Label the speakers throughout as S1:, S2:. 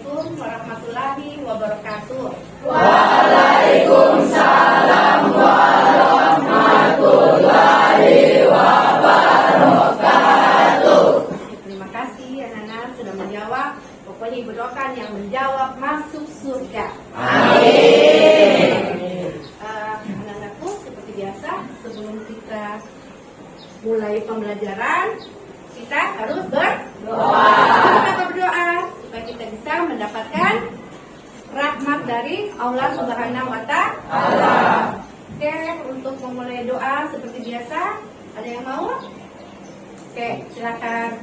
S1: Assalamualaikum warahmatullahi wabarakatuh.
S2: Waalaikumsalam warahmatullahi wabarakatuh.
S1: Terima kasih anak-anak sudah menjawab. Pokoknya ibu doakan yang menjawab masuk surga.
S2: Amin.
S1: Anak-anakku, seperti biasa sebelum kita mulai pembelajaran, kita harus berdoa. Kita berdoa supaya kita bisa mendapatkan rahmat dari Allah Subhanahu wa Ta'ala. Oke, untuk memulai doa seperti biasa, ada yang mau? Oke, silakan.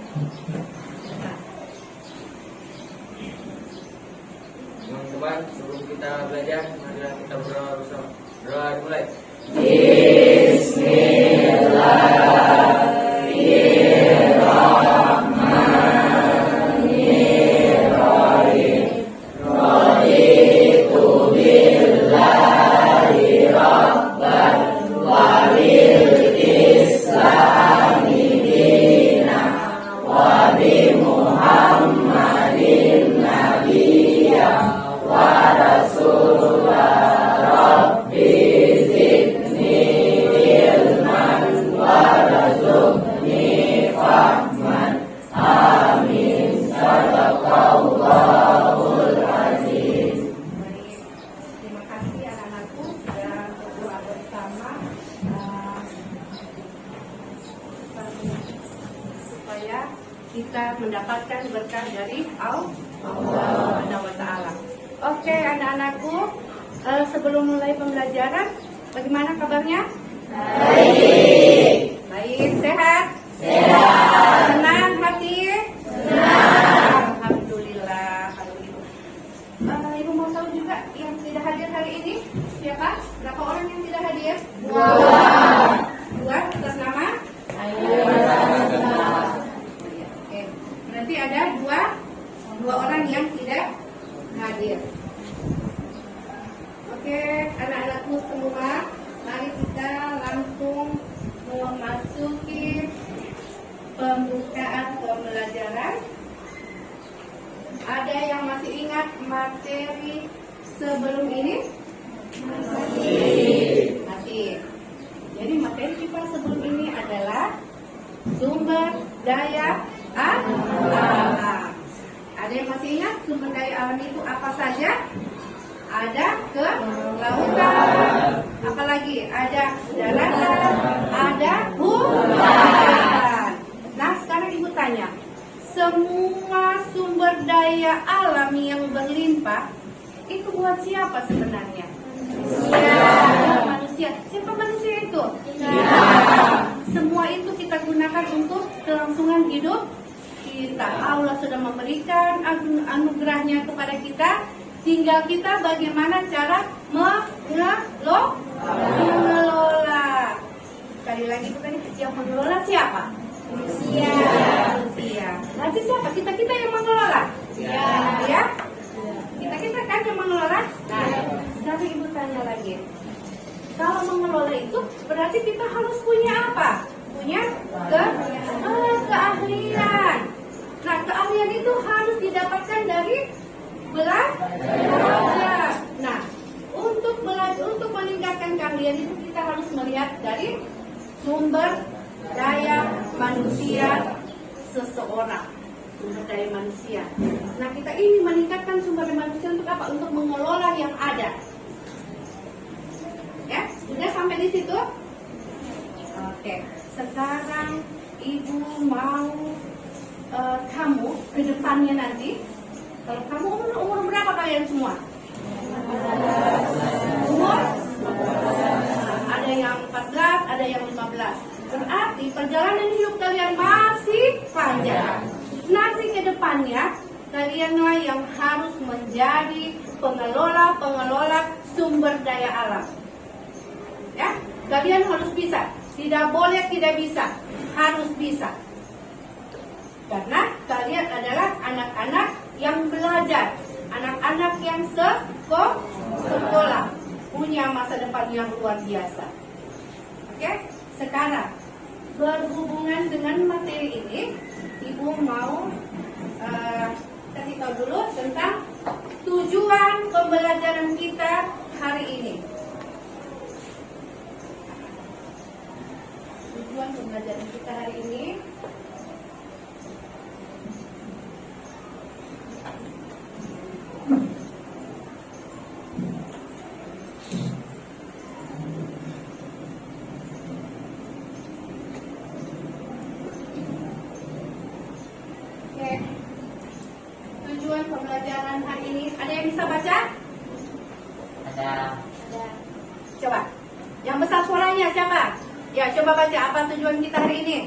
S3: Teman-teman, sebelum kita belajar, marilah kita berdoa bersama. Doa dimulai.
S1: Terima kasih anak-anakku sudah berdoa bersama supaya kita mendapatkan berkah dari Allah Subhanahu wa Ta'ala. Oke anak-anakku, sebelum mulai pembelajaran, bagaimana kabarnya?
S2: Baik.
S1: Baik, sehat?
S2: Sehat.
S1: Senang hati? Senang. Alhamdulillah. Kalau gitu. Ibu mau tahu juga yang tidak hadir hari ini siapa? Berapa orang yang tidak hadir?
S2: Dua.
S1: Dua atas nama? Oke. Berarti ada dua orang yang tidak hadir. Oke, anak-anakku semua, mari kita langsung memasuki pembukaan pembelajaran. Ada yang masih ingat materi sebelum ini? Masih. Jadi materi kita sebelum ini adalah sumber daya alam. Ada yang masih ingat sumber daya alam itu apa saja? Ada kelautan, apalagi ada daratan, ada hutan. Nah sekarang ibu tanya, semua sumber daya alam yang berlimpah itu buat siapa sebenarnya? Manusia. Siapa manusia itu? Semua itu kita gunakan untuk kelangsungan hidup kita. Allah sudah memberikan anugerahnya kepada kita. Tinggal kita bagaimana cara mengelola. Sekali lagi bukan yang mengelola siapa? Manusia. Nanti siapa? Kita yang mengelola. Ya. Kita kan yang mengelola. Nah, sekarang ibu tanya lagi. Kalau mengelola itu berarti kita harus punya apa? Punya keahlian. Nah, keahlian itu harus didapatkan dari belajar. Nah, untuk meningkatkan keahlian itu kita harus melihat dari sumber daya manusia seseorang. Sumber daya manusia. Nah, kita ini meningkatkan sumber daya manusia untuk apa? Untuk mengelola yang ada. Ya, sudah sampai di situ? Oke. Sekarang ibu mau kamu ke depannya nanti. Kalau kamu umur berapa kalian semua? Umur? Ada yang 14, ada yang 15. Berarti perjalanan hidup kalian masih panjang. Nanti ke depannya kalianlah yang harus menjadi pengelola sumber daya alam. Ya, kalian harus bisa. Tidak boleh tidak bisa. Harus bisa. Karena kalian adalah anak-anak yang belajar, anak-anak yang sekolah, punya masa depan yang luar biasa. Oke, sekarang berhubungan dengan materi ini, ibu mau kasih tahu dulu tentang pembelajaran kita hari ini? Tujuan pembelajaran kita hari ini tujuan pembelajaran hari ini. Ada yang bisa baca?
S2: Ada.
S1: Ada. Coba. Yang besar suaranya siapa? Ya, coba baca apa tujuan kita hari ini.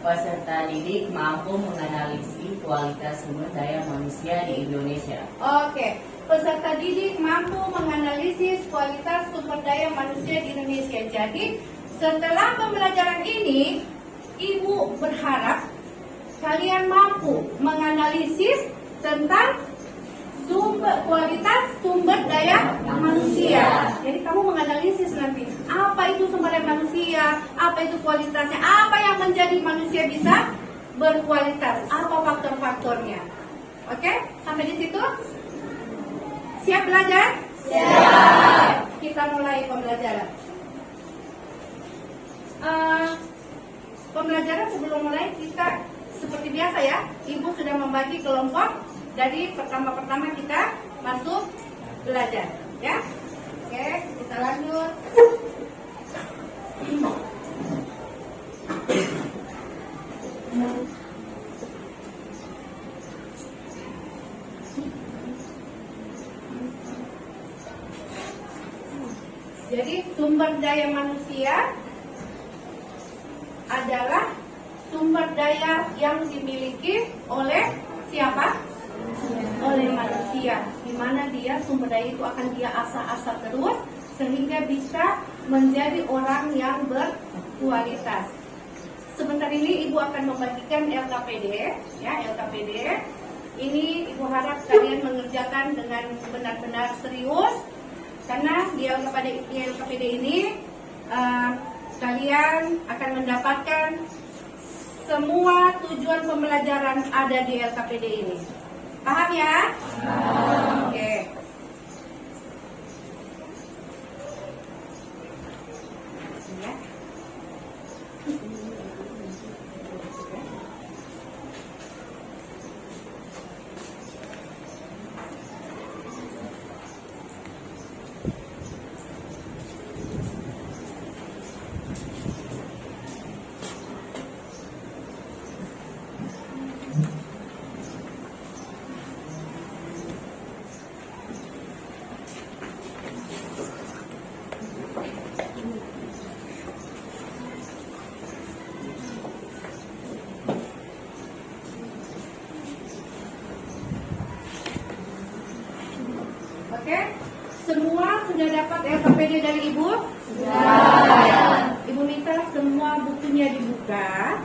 S2: Peserta didik mampu menganalisis kualitas sumber daya manusia di Indonesia.
S1: Oke. Peserta didik mampu menganalisis kualitas sumber daya manusia di Indonesia. Jadi, setelah pembelajaran ini, Ibu berharap kalian mampu menganalisis tentang kualitas sumber daya manusia. Jadi kamu menganalisis nanti apa itu sumber daya manusia, apa itu kualitasnya, apa yang menjadi manusia bisa berkualitas, apa faktor-faktornya. Oke, sampai di situ. Siap belajar? Siap. Kita mulai pembelajaran. Pembelajaran sebelum mulai kita seperti biasa ya, Ibu sudah membagi kelompok. Dari pertama-pertama kita masuk belajar, ya. Oke, kita lanjut. Jadi sumber daya manusia adalah sumber daya yang dimiliki oleh siapa? Oleh manusia, di mana dia sumber daya itu akan dia asah-asah terus sehingga bisa menjadi orang yang berkualitas. Sebentar ini Ibu akan membagikan LKPD, ya LKPD. Ini Ibu harap kalian mengerjakan dengan benar-benar serius karena di LKPD ini kalian akan mendapatkan semua tujuan pembelajaran ada di LKPD ini. Paham ya? Paham. Oke. Ya. Oke, semua sudah dapat LKPD dari Ibu? Sudah. Ibu minta semua bukunya dibuka.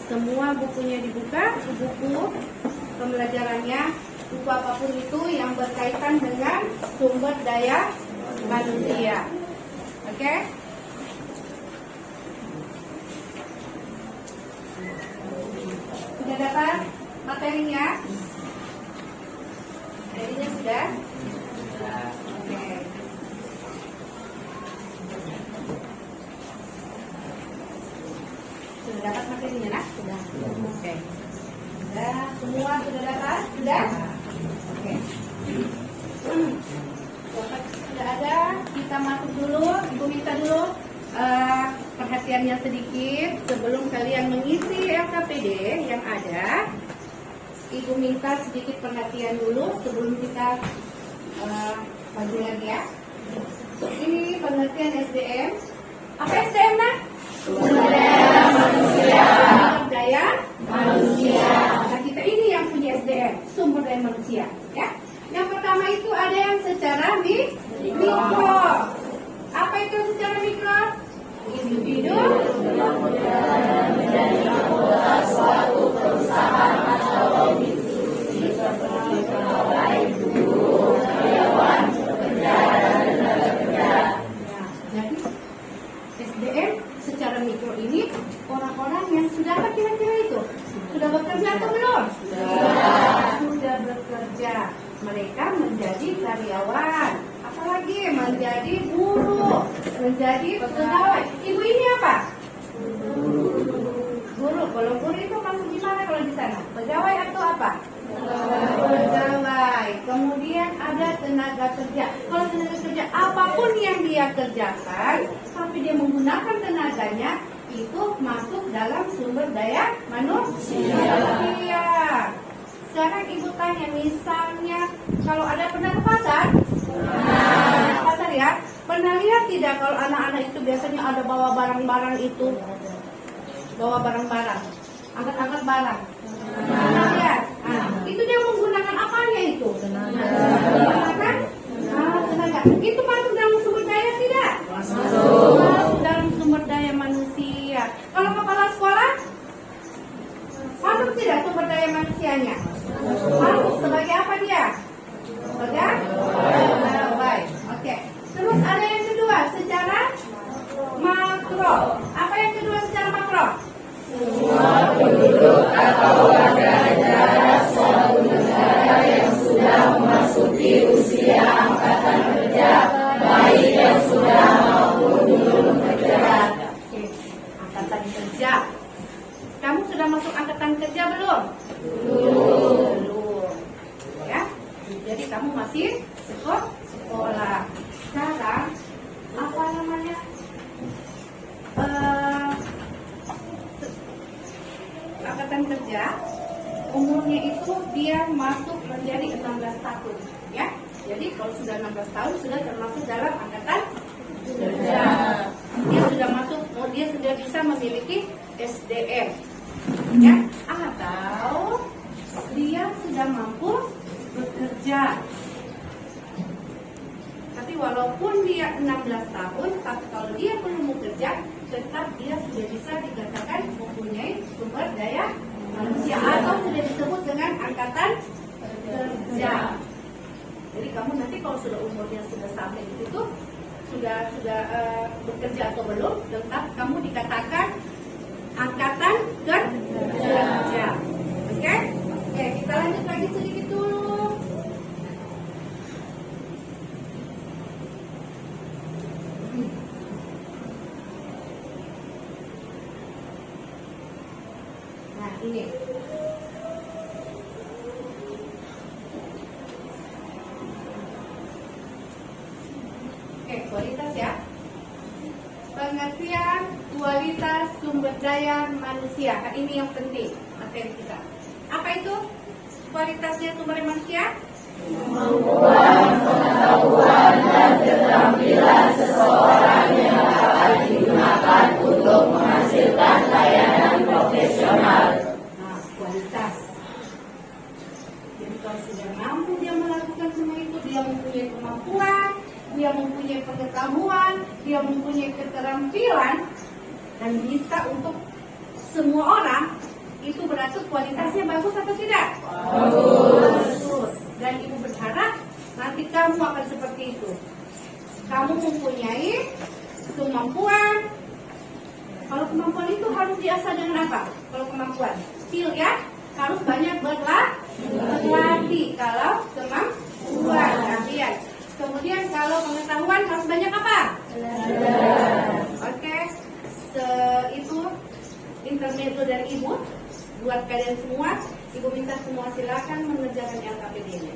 S1: Semua bukunya dibuka, buku pembelajarannya, buku apapun itu yang berkaitan dengan sumber daya manusia. Oke? Sudah dapat materinya? Materinya sudah? Oke. Sudah dapat materinya, nak? Sudah. Oke. Sudah, semua sudah dapat? Sudah? Oke. Sudah ada, kita masuk dulu. Ibu minta dulu perhatiannya sedikit sebelum kalian mengisi LKPD yang ada. Ibu minta sedikit perhatian dulu sebelum kita maju lagi ya. Ini pengertian SDM. Apa SDM, nak? Sumber daya manusia. Sumber daya manusia. Nah, kita ini yang punya SDM, sumber daya manusia, ya. Yang pertama itu ada yang secara mikro. Apa itu secara mikro? Individu menjadi anggota suatu perusahaan atau institusi seperti pegawai, guru, karyawan, pekerja, dan tenaga kerja. Jadi SDM secara mikro ini orang-orang yang sudah apa kira-kira itu? Sudah bekerja atau mereka menjadi karyawan, apalagi menjadi buruh, menjadi pegawai. Ibu ini apa? Guru. Kalau guru itu masuk di mana kalau di sana? Pegawai atau apa? Pegawai. Kemudian ada tenaga kerja. Kalau tenaga kerja apapun yang dia kerjakan, tapi dia menggunakan tenaganya, itu masuk dalam sumber daya manusia. Sekarang ibu tanya, misalnya kalau ada pernah ke pasar? Pernah. Pasar ya? Pernah lihat tidak kalau anak-anak itu biasanya ada bawa barang-barang itu? Bawa barang-barang, angkat-angkat barang. Pernah lihat? Nah, itu dia menggunakan apanya itu? Menggunakan tenaga. Itu masuk dalam sumber daya tidak? Masuk dalam sumber daya manusia. Kalau kepala sekolah, masuk tidak sumber daya manusianya? Masuk sebagai apa dia? Sebagai pegawai. Oke. Terus ada yang kedua, secara makro. Apa yang kedua secara makro? Semua penduduk atau warga negara suatu negara yang sudah memasuki usia angkatan kerja, baik yang sudah maupun belum bekerja. Oke. Angkatan kerja. Kamu sudah masuk angkatan kerja belum? Belum. Ya. Jadi kamu masih sekolah. Sekarang apa namanya? Angkatan kerja umurnya itu dia masuk menjadi 16 tahun, ya. Jadi kalau sudah 16 tahun sudah termasuk dalam angkatan kerja. Dia sudah masuk, dia sudah bisa memiliki SDM, ya. Atau dia sudah mampu bekerja. Tapi walaupun dia 16 tahun, tapi kalau dia belum bekerja, tetap dia sudah bisa dikatakan mempunyai sumber daya manusia atau sudah disebut dengan angkatan kerja. Jadi kamu nanti kalau sudah umurnya sudah sampai di situ, sudah bekerja atau belum, tetap kamu dikatakan angkatan kerja. Oke? Oke, kita lanjut lagi sedikit dulu. Nah, ini. Oke, kualitas ya. Pengertian kualitas sumber daya manusia. Nah, ini yang penting materi kita. Apa itu kualitasnya sumber daya manusia? Kemampuan, pengetahuan, dan keterampilan seseorang yang dapat digunakan untuk menghasilkan layanan profesional. Nah, kualitas. Jadi kalau sudah mampu dia melakukan semua itu, dia mempunyai kemampuan, dia mempunyai pengetahuan, dia mempunyai keterampilan, dan bisa untuk semua orang, itu berarti kualitasnya bagus atau tidak? Bagus. Dan ibu berharap nanti kamu akan seperti itu. Kamu mempunyai kemampuan. Kalau kemampuan itu harus diasah dengan apa? Kalau kemampuan, skill ya, harus banyak berlatih. Kalau kemampuan, latihan. Kemudian kalau pengetahuan harus banyak apa? Oke. Itu intermezzo dari ibu. Buat kalian semua, ibu minta semua silakan mengerjakan LKPD-nya.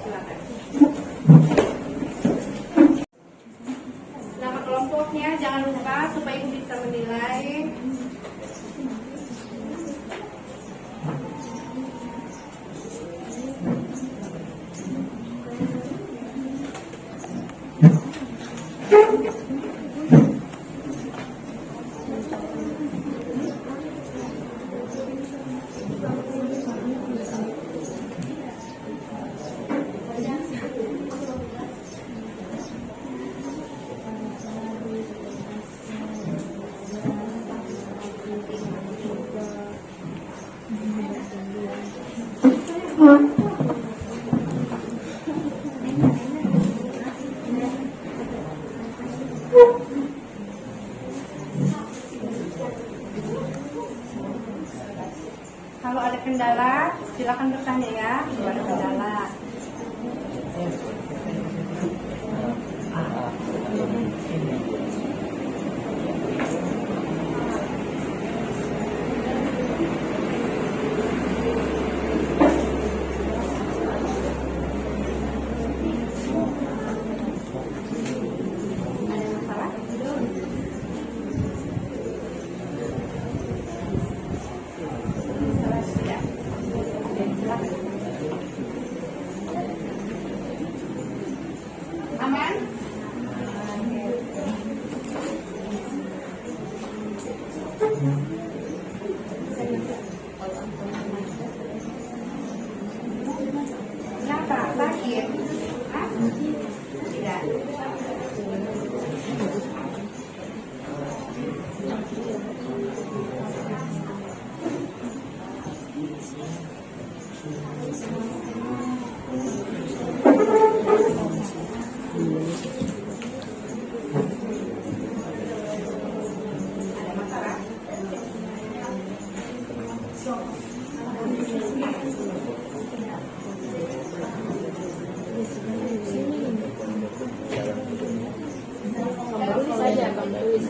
S1: Silakan. Nama kelompoknya jangan lupa supaya ibu bisa menilai. Kalau ada kendala, silakan bertanya ya. Kalau ada kendala. Ada masalah? Masalah tidak? Oke, silakan. Aman? Kenapa? Sakit? Hah? Tidak. Ada masalah?
S4: Tulis saja, Bang. Tulis.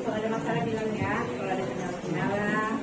S1: Kalau ada masalah bilang ya, kalau ada kendala-kendala.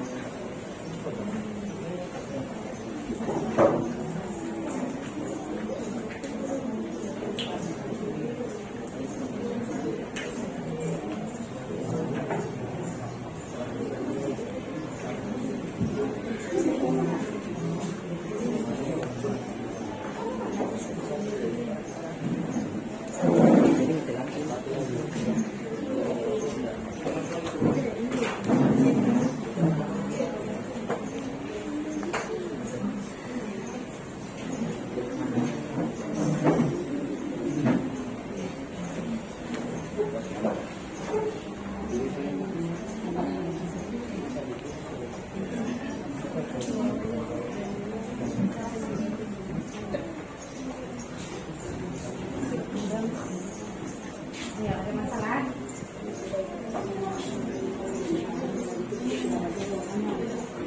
S1: Ya, ada masalah?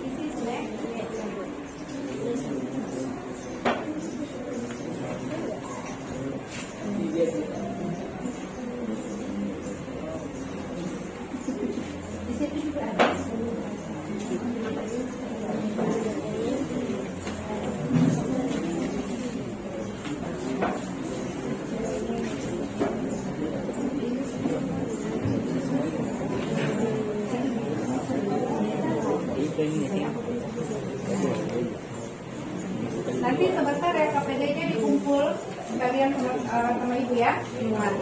S1: Isi sudah? Di situ juga ada. Nanti sebentar ya KPD-nya dikumpul sekalian sama ibu ya. Ingat.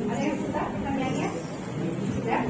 S1: Ada yang sudah pertanyaannya? Sudah?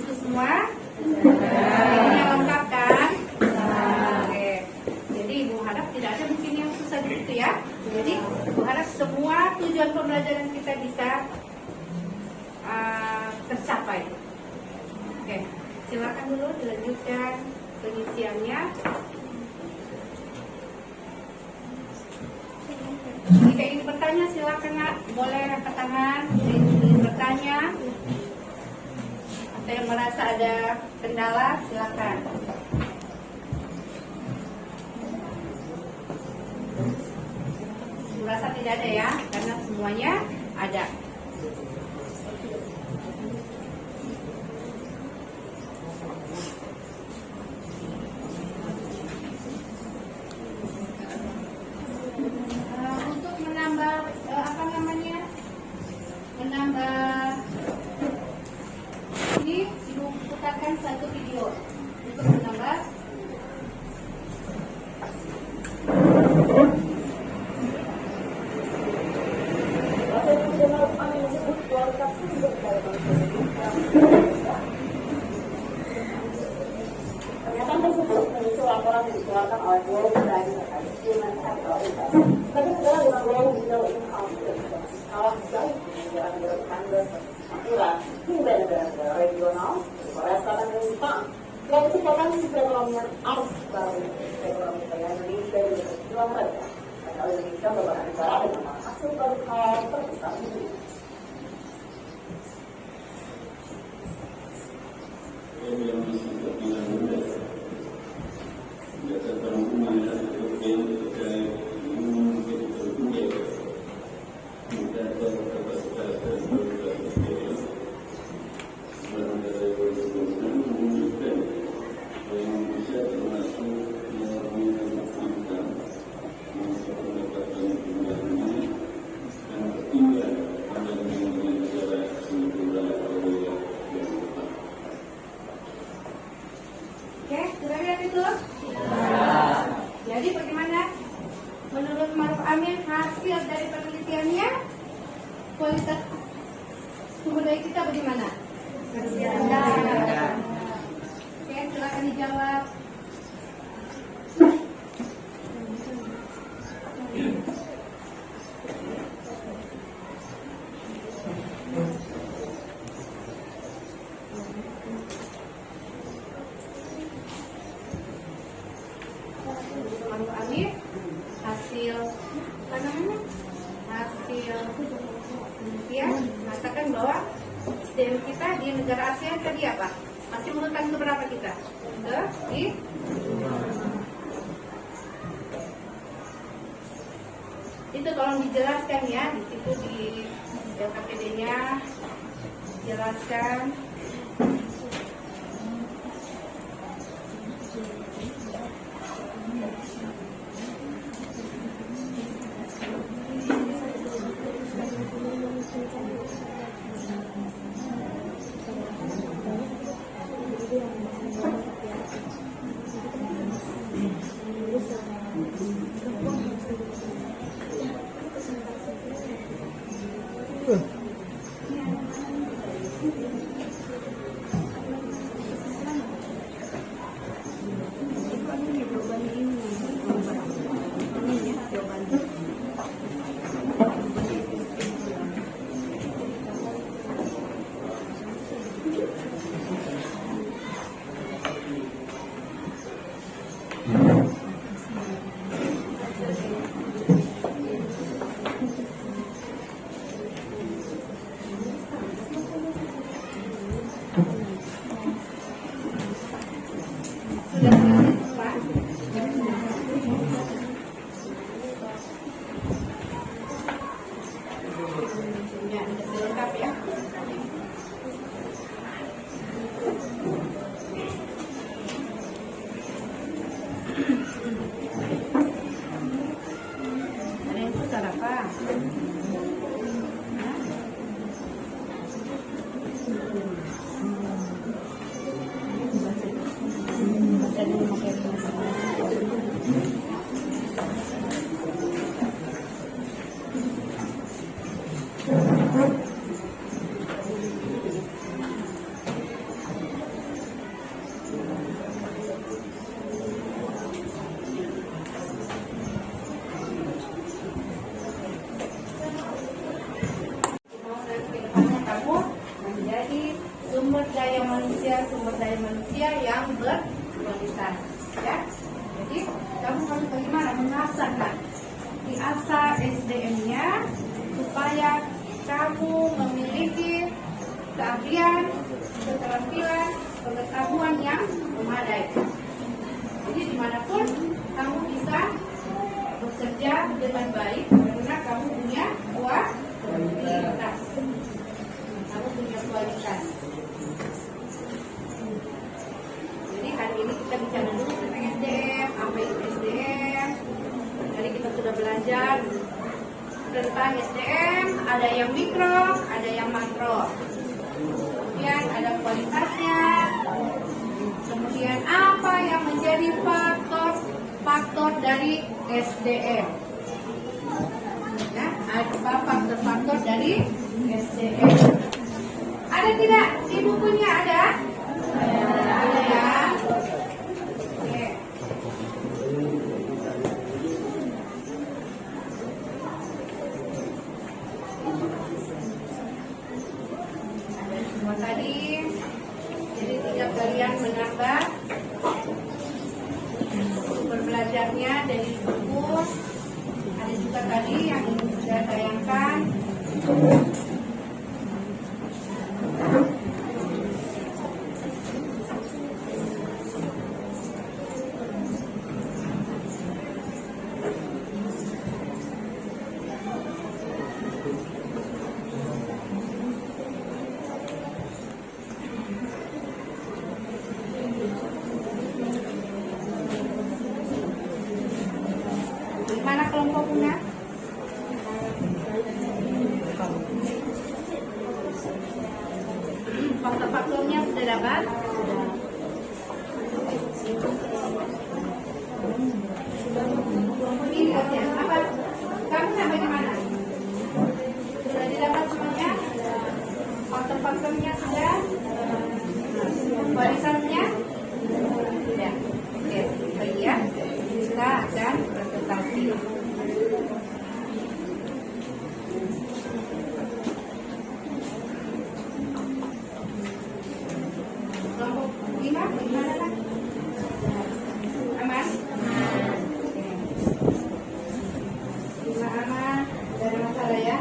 S1: Itu semua? Ini yang lengkap kan? Oke. Jadi Ibu harap tidak ada mungkin yang susah di situ ya. Jadi Ibu harap semua tujuan pembelajaran kita bisa tercapai. Oke, silakan dulu dilanjutkan pengisiannya. Jika ingin bertanya silakan Nak. Boleh angkat tangan, ingin bertanya. Atau yang merasa ada kendala silakan. Merasa tidak ada ya, karena semuanya ada. Untuk menambah menambah ini Ibu putarkan satu video untuk menambah.
S4: Pernyataan tersebut menyusul laporan yang dikeluarkan oleh World Bank terkait Human Capital Index. Bagi negara dengan low middle income kalah jauh dengan negara tetangga seperti Singapura hingga negara-negara regional seperti Korea Selatan dan Jepang. Selain itu, potensi perekonomian arus baru ekonomi Indonesia juga berjuang rendah. Padahal Indonesia merupakan negara dengan hasil produk halal terbesar di dunia.
S1: Oke, sudah lihat itu? Jadi bagaimana? Menurut Maruf Amin hasil dari penelitiannya kualitas sumber daya kita bagaimana? Rendah. Oke, silakan dijawab. Maruf Amin hasil apa namanya? Hasil penelitian mengatakan bahwa SDM kita di negara ASEAN tadi apa? Masih urutan keberapa kita? Itu tolong dijelaskan ya di situ di LKPD-nya jelaskan. sumber daya manusia yang berkualitas. Ya, jadi kamu harus bagaimana mengasah kan? Diasah SDM-nya supaya kamu memiliki keahlian, keterampilan, pengetahuan yang memadai. Jadi dimanapun kamu bisa bekerja dengan baik karena kamu punya kualitas. Kamu punya kualitas. Jadi hari ini kita bicara dulu tentang SDM, apa itu SDM. Tadi kita sudah belajar tentang SDM, ada yang mikro, ada yang makro. Kemudian ada kualitasnya. Kemudian apa yang menjadi faktor dari SDM? Ya, apa faktor dari SDM? Ada tidak di bukunya ada? Ada ya. Oke. Ada semua tadi. Jadi tinggal kalian menambah sumber belajarnya dari buku. Ada juga tadi yang sudah tayangkan. Mana kelompoknya? Faktor-faktornya sudah dapat? Ini ya, apa? Kamu sampai di mana? Sudah didapat semuanya? Faktor-faktornya sudah? Kualitasnya? Sudah. Oke, baik ya. Kita akan presentasi. Kelompok 5 bagaimana kan? Aman? Oke. 5 aman, tidak ada masalah ya.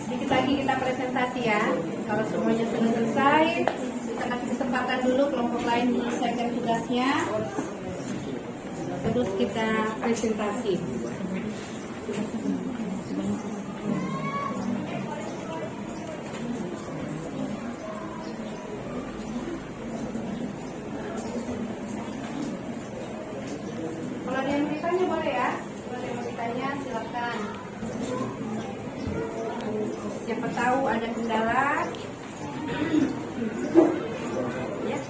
S1: Sedikit lagi kita presentasi ya. Kalau semuanya sudah selesai, kita kasih kesempatan dulu kelompok lain menyelesaikan tugasnya. Terus kita presentasi. Kalau ada yang mau ditanya boleh ya. Kalau ada yang mau ditanya silakan. Siapa tahu ada kendala. Ya.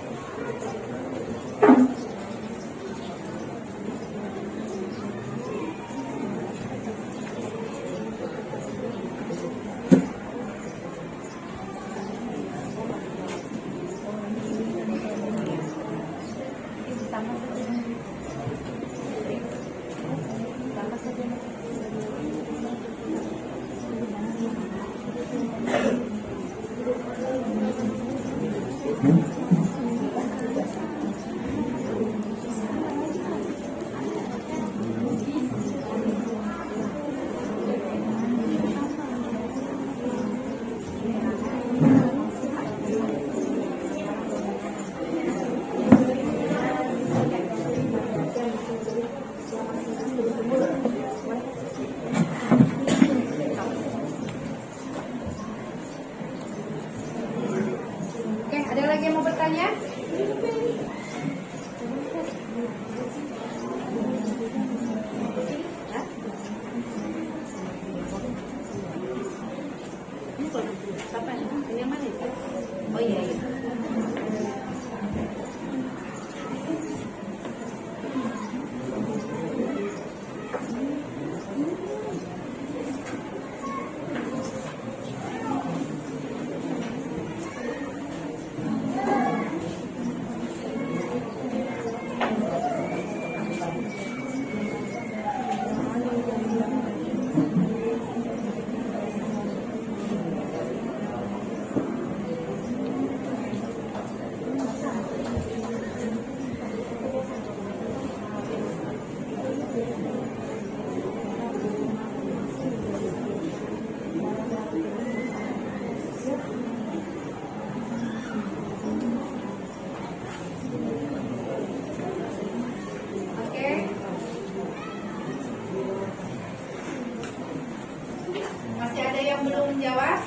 S1: sisanya? Hah? Ini kalau siapa ini? Ini yang mana itu? Oh iya, iya. Oke. Masih ada yang belum menjawab?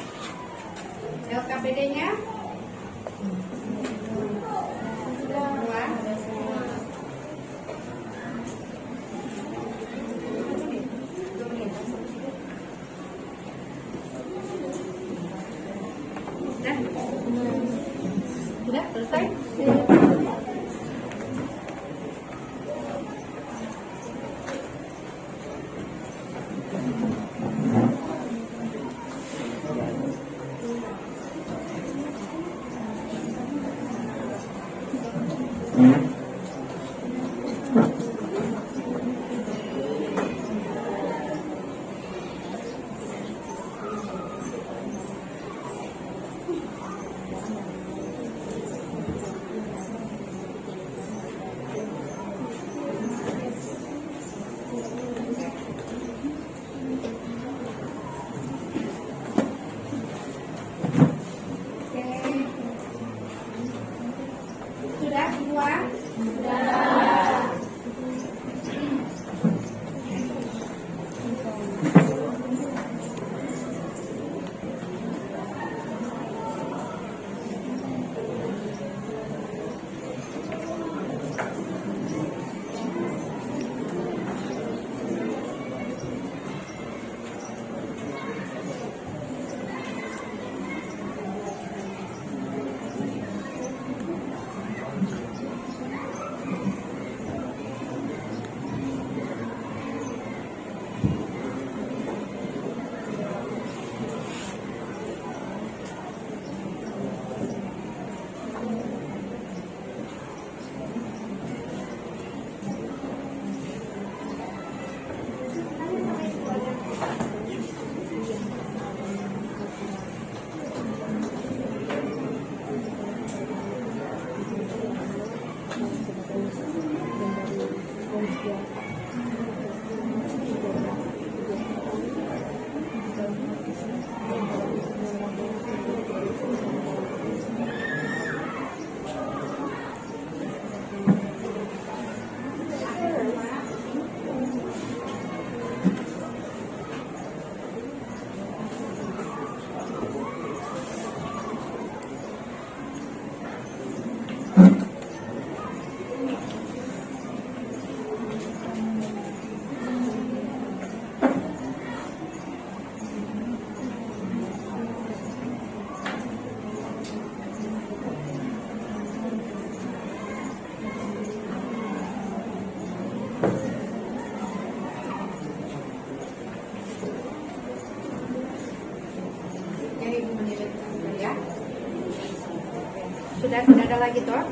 S1: LKPD-nya? Semua? Sudah? Sudah selesai? Oke. Sudah semua? Jadi Ibu menilai ya. Sudah tidak ada lagi toh?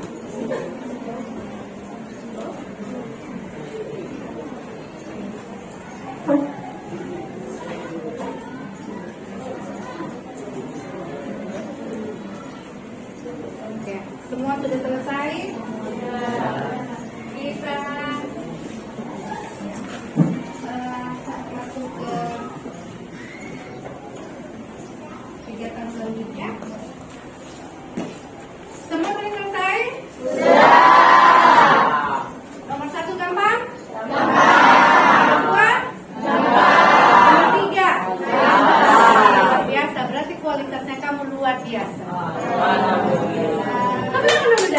S1: Oke, semua sudah selesai? Kita masuk ke kegiatan selanjutnya. Semua sudah selesai? Nomor 1 gampang? Nomor 2? Nomor 3? Luar biasa, berarti kualitasnya kamu luar biasa. Tapi yang nomor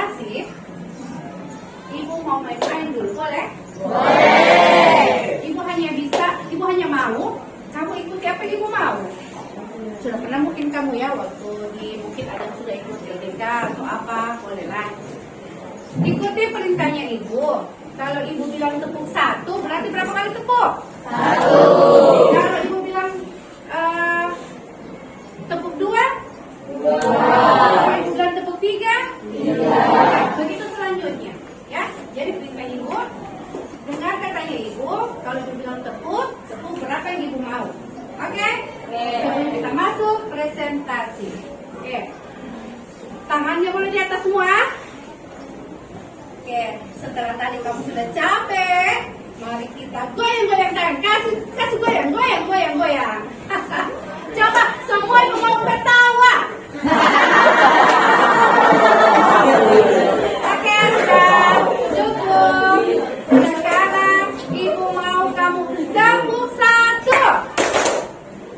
S1: presentasi, Ibu mau main-main dulu, boleh?
S2: Boleh.
S1: Ibu hanya mau, kamu ikuti apa yang Ibu mau. Sudah pernah mungkin kamu ya, waktu mungkin ada yang sudah ikut LDK atau apa, bolehlah. Ikuti perintahnya Ibu. Kalau Ibu bilang tepuk 1, berarti berapa kali tepuk?
S2: 1.
S1: Kalau Ibu bilang tepuk 2? 2. Kalau Ibu bilang tepuk 3? 3. Begitu selanjutnya. Ya, jadi perintah Ibu, dengar katanya Ibu. Kalau Ibu bilang tepuk berapa yang Ibu mau. Oke? Sebelum kita masuk presentasi. Oke. Tangannya boleh di atas semua. Oke, setelah tadi kamu sudah capek, mari kita goyang-goyang tangan. Kasih goyang. Coba semua Ibu mau bertawa. Oke, sudah cukup. Sekarang Ibu mau kamu tepuk 1,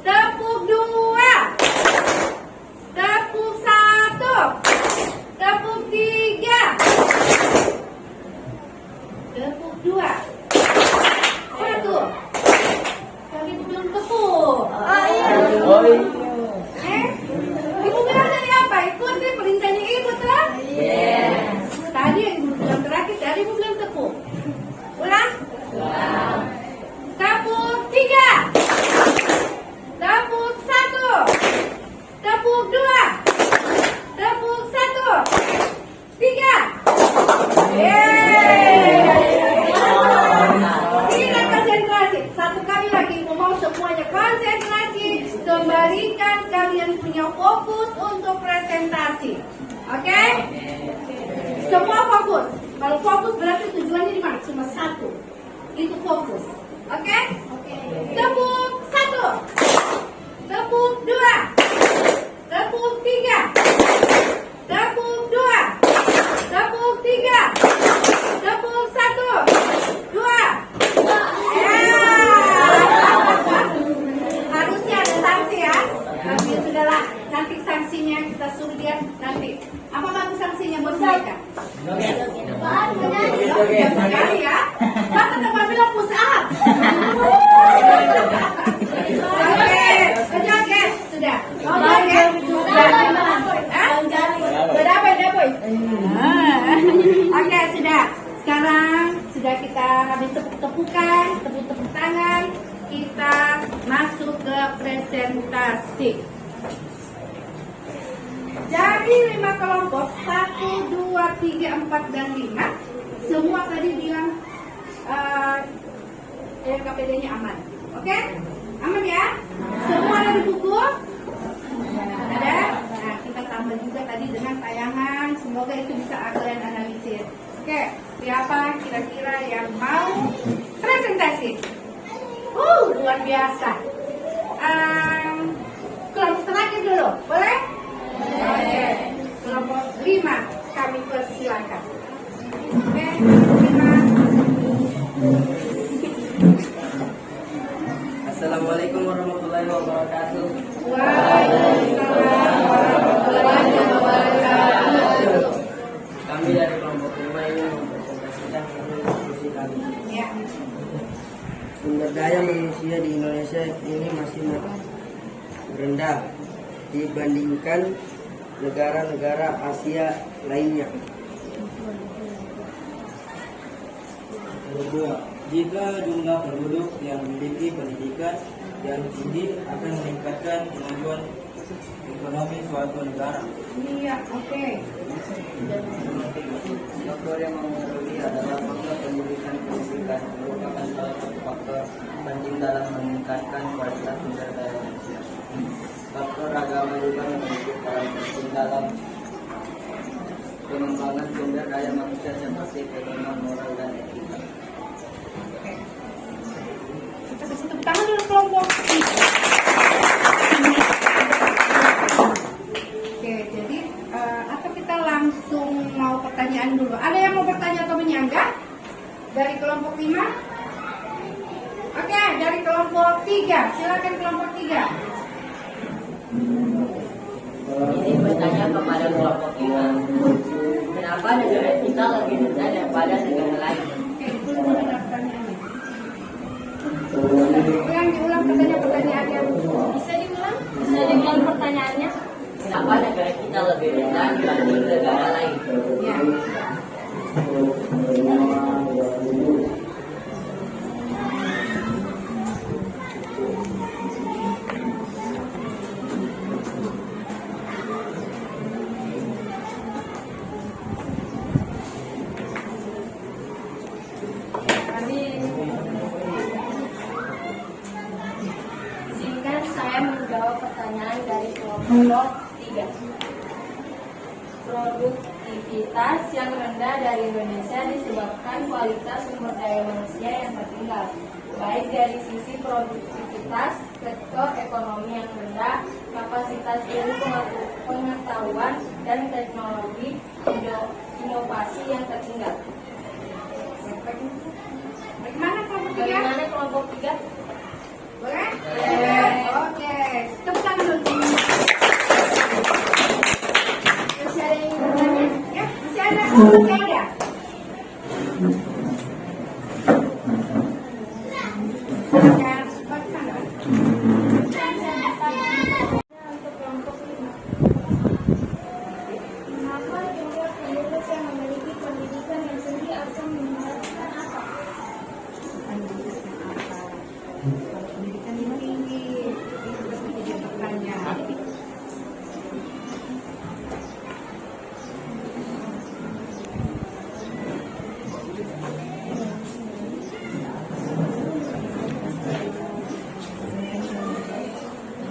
S1: tepuk 2, tepuk 1, tepuk 3, tepuk 2, 1. Kalau Ibu bilang tepuk. Ibu bilang tadi apa? Ikuti perintahnya Ibu, toh? Tadi yang Ibu bilang terakhir, tadi Ibu bilang tepuk. Ulang. Tepuk 3, tepuk 1, tepuk 2, tepuk 1, 3. Tidak konsentrasi. Satu kali lagi Ibu mau semuanya konsentrasi. Kembalikan kalian punya fokus untuk presentasi. Oke? Semua fokus. Kalau fokus berarti tujuannya di mana? Cuma 1. Itu fokus. Oke? Tepuk 1, tepuk 2, tepuk 3, tepuk 2, tepuk 3, tepuk 1, 2. Harusnya ada sanksi ya. Tapi sudahlah, nanti sanksinya kita suruh dia nanti. Apa bagus sanksinya buat mereka? Joget sekali ya. Masa teman bilang push up. Oke, joget sudah. Joget. Sudah apa? Oke, sudah. Sekarang sudah kita habis tepuk-tepukan, tepuk-tepuk tangan. Kita masuk ke presentasi. Jadi 5 kelompok, 1, 2, 3, 4, dan 5. Semua tadi bilang KPD-nya aman. Oke? Aman ya? Semua ada di buku? Ada? Nah, kita tambah juga tadi dengan tayangan. Semoga itu bisa kalian analisis. Oke, siapa kira-kira yang mau presentasi? Luar biasa. Kelompok terakhir dulu, boleh? Oke. Kelompok 5, kami persilakan. Oke, 5.
S3: Assalamualaikum warahmatullahi wabarakatuh.
S1: Waalaikumsalam warahmatullahi wabarakatuh.
S3: Kami dari kelompok 5 ini mempresentasikan diskusi kami.
S1: Ya.
S3: Sumber daya manusia di Indonesia ini masih rendah dibandingkan negara-negara Asia lainnya. Kedua, jika jumlah penduduk yang memiliki pendidikan yang tinggi akan meningkatkan kemajuan ekonomi suatu negara.
S1: Iya, oke.
S3: Faktor yang mempengaruhi adalah faktor pendidikan merupakan salah satu faktor penting dalam meningkatkan kualitas sumber daya manusia. Faktor agama juga memiliki peran penting dalam pengembangan sumber daya manusia seperti pedoman moral dan etika.
S1: Kita kasih tepuk tangan dulu kelompok 3. Oke, jadi atau kita langsung mau pertanyaan dulu. Ada yang mau bertanya atau menyanggah? Dari kelompok 5? Oke, dari kelompok 3. Silakan kelompok 3.
S2: Ini bertanya kepada kelompok 5. Kenapa negara kita lebih rendah daripada negara lain?
S1: Oke, itu menerapkannya. Diulang katanya pertanyaannya. Bisa diulang?
S4: Bisa diulang pertanyaannya?
S2: Kenapa negara kita lebih rendah dibanding negara lain?
S1: Ya.
S4: Izinkan saya menjawab pertanyaan dari kelompok 3. Produktivitas yang rendah dari Indonesia disebabkan kualitas sumber daya manusia yang tertinggal, baik dari sisi produktivitas, sektor ekonomi yang rendah, kapasitas ilmu pengetahuan, dan teknologi inovasi yang tertinggal.
S1: Bagaimana kelompok 3?
S4: Bagaimana kelompok 3?
S1: Boleh? Oke. Tepuk tangan dulu. Masih ada yang bertanya? Ya, masih ada. Masih ada. Silakan. Bagaimana?
S4: Untuk kelompok 5. Mengapa jumlah penduduk yang memiliki pendidikan yang tinggi akan mengharapkan apa?
S1: Pendidikan yang tinggi itu menjadi pertanyaan.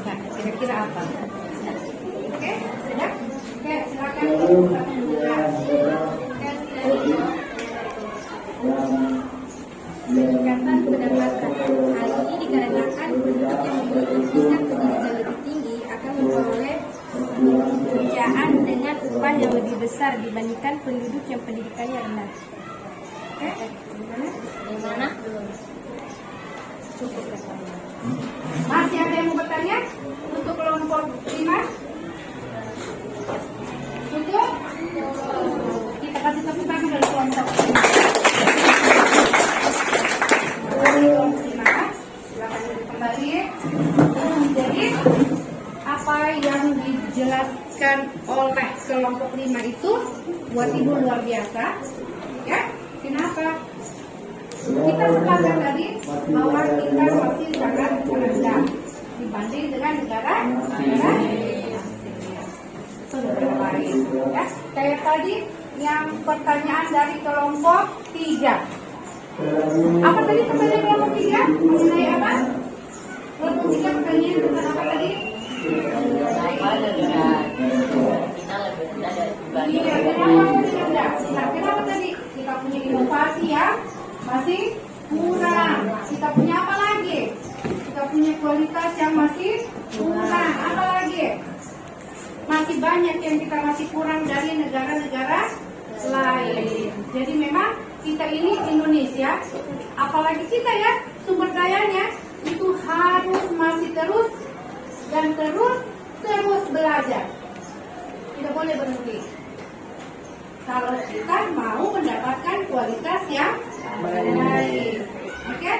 S1: Nah, kira-kira apa? Oke, sudah? Oke, silakan kita menjelas. Peningkatan pendapatan. Hal ini dikarenakan penduduk yang memiliki tingkat pendidikan lebih tinggi akan memperoleh pekerjaan dengan upah yang lebih besar dibandingkan penduduk yang pendidikannya rendah. Oke, gimana? Cukup rasanya. Masih ada yang mau bertanya untuk kelompok 5? Untuk kita kasih tepuk tangan dari kelompok 5. Silakan duduk kembali. Jadi apa yang dijelaskan oleh kelompok 5 itu buat ibu luar biasa, ya? Kenapa? Kita sepakat tadi bahwa kita masih sangat rendah dibanding dengan negara lain. Ya, kayak tadi yang pertanyaan dari kelompok 3. Apa tadi pertanyaan kelompok 3? Mengenai apa? Kelompok 3 pertanyaan tentang apa tadi?
S2: Kenapa negara kita lebih rendah dibanding
S1: Iya,
S2: negara
S1: kenapa
S2: lain?
S1: lebih rendah? Nah, kenapa tadi? Kita punya inovasi yang masih kurang. Kita punya apa lagi? Kita punya kualitas yang masih kurang. Apa lagi? Masih banyak yang kita masih kurang dari negara-negara lain. Jadi memang kita ini Indonesia, apalagi kita ya, sumber dayanya itu harus masih terus dan terus belajar. Tidak boleh berhenti. Kalau kita mau mendapatkan kualitas yang baik. Oke?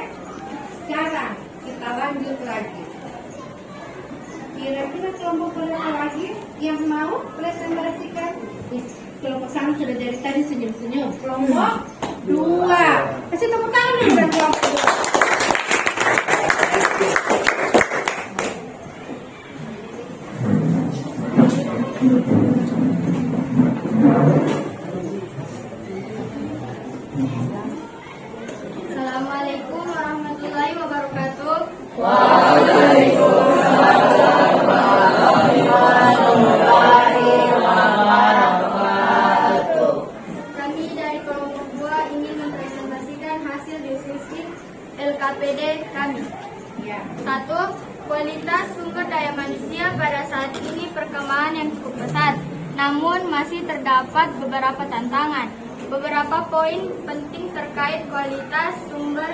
S1: Sekarang kita lanjut lagi. Kira-kira kelompok berapa lagi yang mau presentasikan? Kelompok 1 sudah dari tadi senyum-senyum. Kelompok 2. Kasih tepuk tangan dulu buat kelompok 2.
S4: Assalamualaikum warahmatullahi wabarakatuh. Kami dari kelompok 2 ingin mempresentasikan hasil diskusi LKPD kami.
S1: Ya.
S4: 1. Kualitas sumber daya manusia pada saat ini perkembangan yang cukup pesat, namun masih terdapat beberapa tantangan. Beberapa poin penting terkait kualitas sumber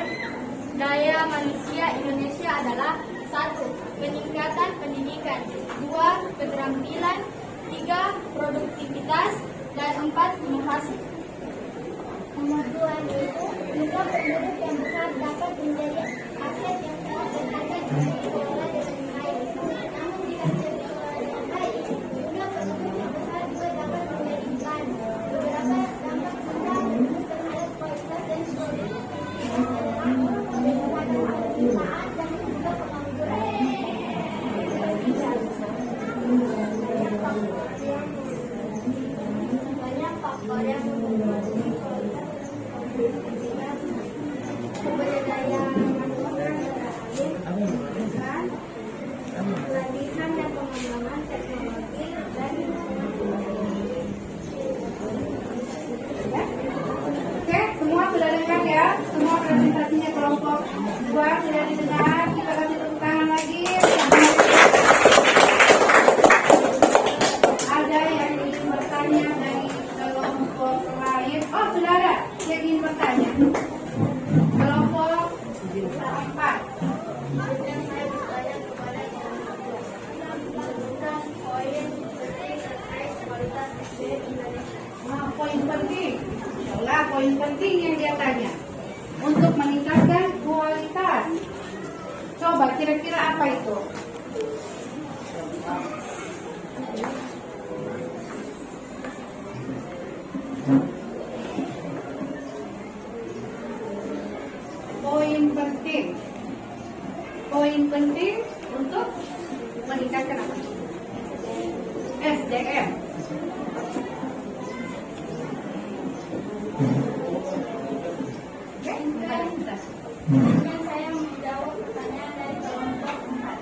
S4: daya manusia Indonesia adalah 1. Peningkatan pendidikan, 2. Keterampilan, 3. Produktivitas,
S5: Dan 4. Inovasi. Nomor 2 yaitu jumlah penduduk yang besar dapat menjadi aset yang sangat berharga jika dikelola dengan baik. Namun jika tidak dikelola dengan baik, jumlah penduduk yang besar juga dapat menjadi beban. Beberapa dampak besar terhadap kualitas dan produktivitas adalah peningkatan kebersamaan dan juga pengangguran. Banyak faktor yang membuat sumber daya manusia terakhir, pelatihan dan pengembangan teknologi dan
S1: Oke, semua sudah dengar ya? Semua presentasinya kelompok 2 sudah didengar. Kita kasih tepuk tangan lagi. Ada yang ingin bertanya dari kelompok lain? Oh, sudah ada yang ingin bertanya. Kelompok 4.
S5: yang saya bertanya kepada yang menyebutkan poin penting terkait kualitas SDM Indonesia.
S1: Nah, poin penting. Itulah poin penting yang dia tanya. Untuk meningkatkan kualitas. Coba kira-kira apa itu? Poin penting. Poin penting untuk meningkatkan apa? SDM. Oke, ada kita.
S5: Kemudian saya menjawab pertanyaan dari kelompok 4.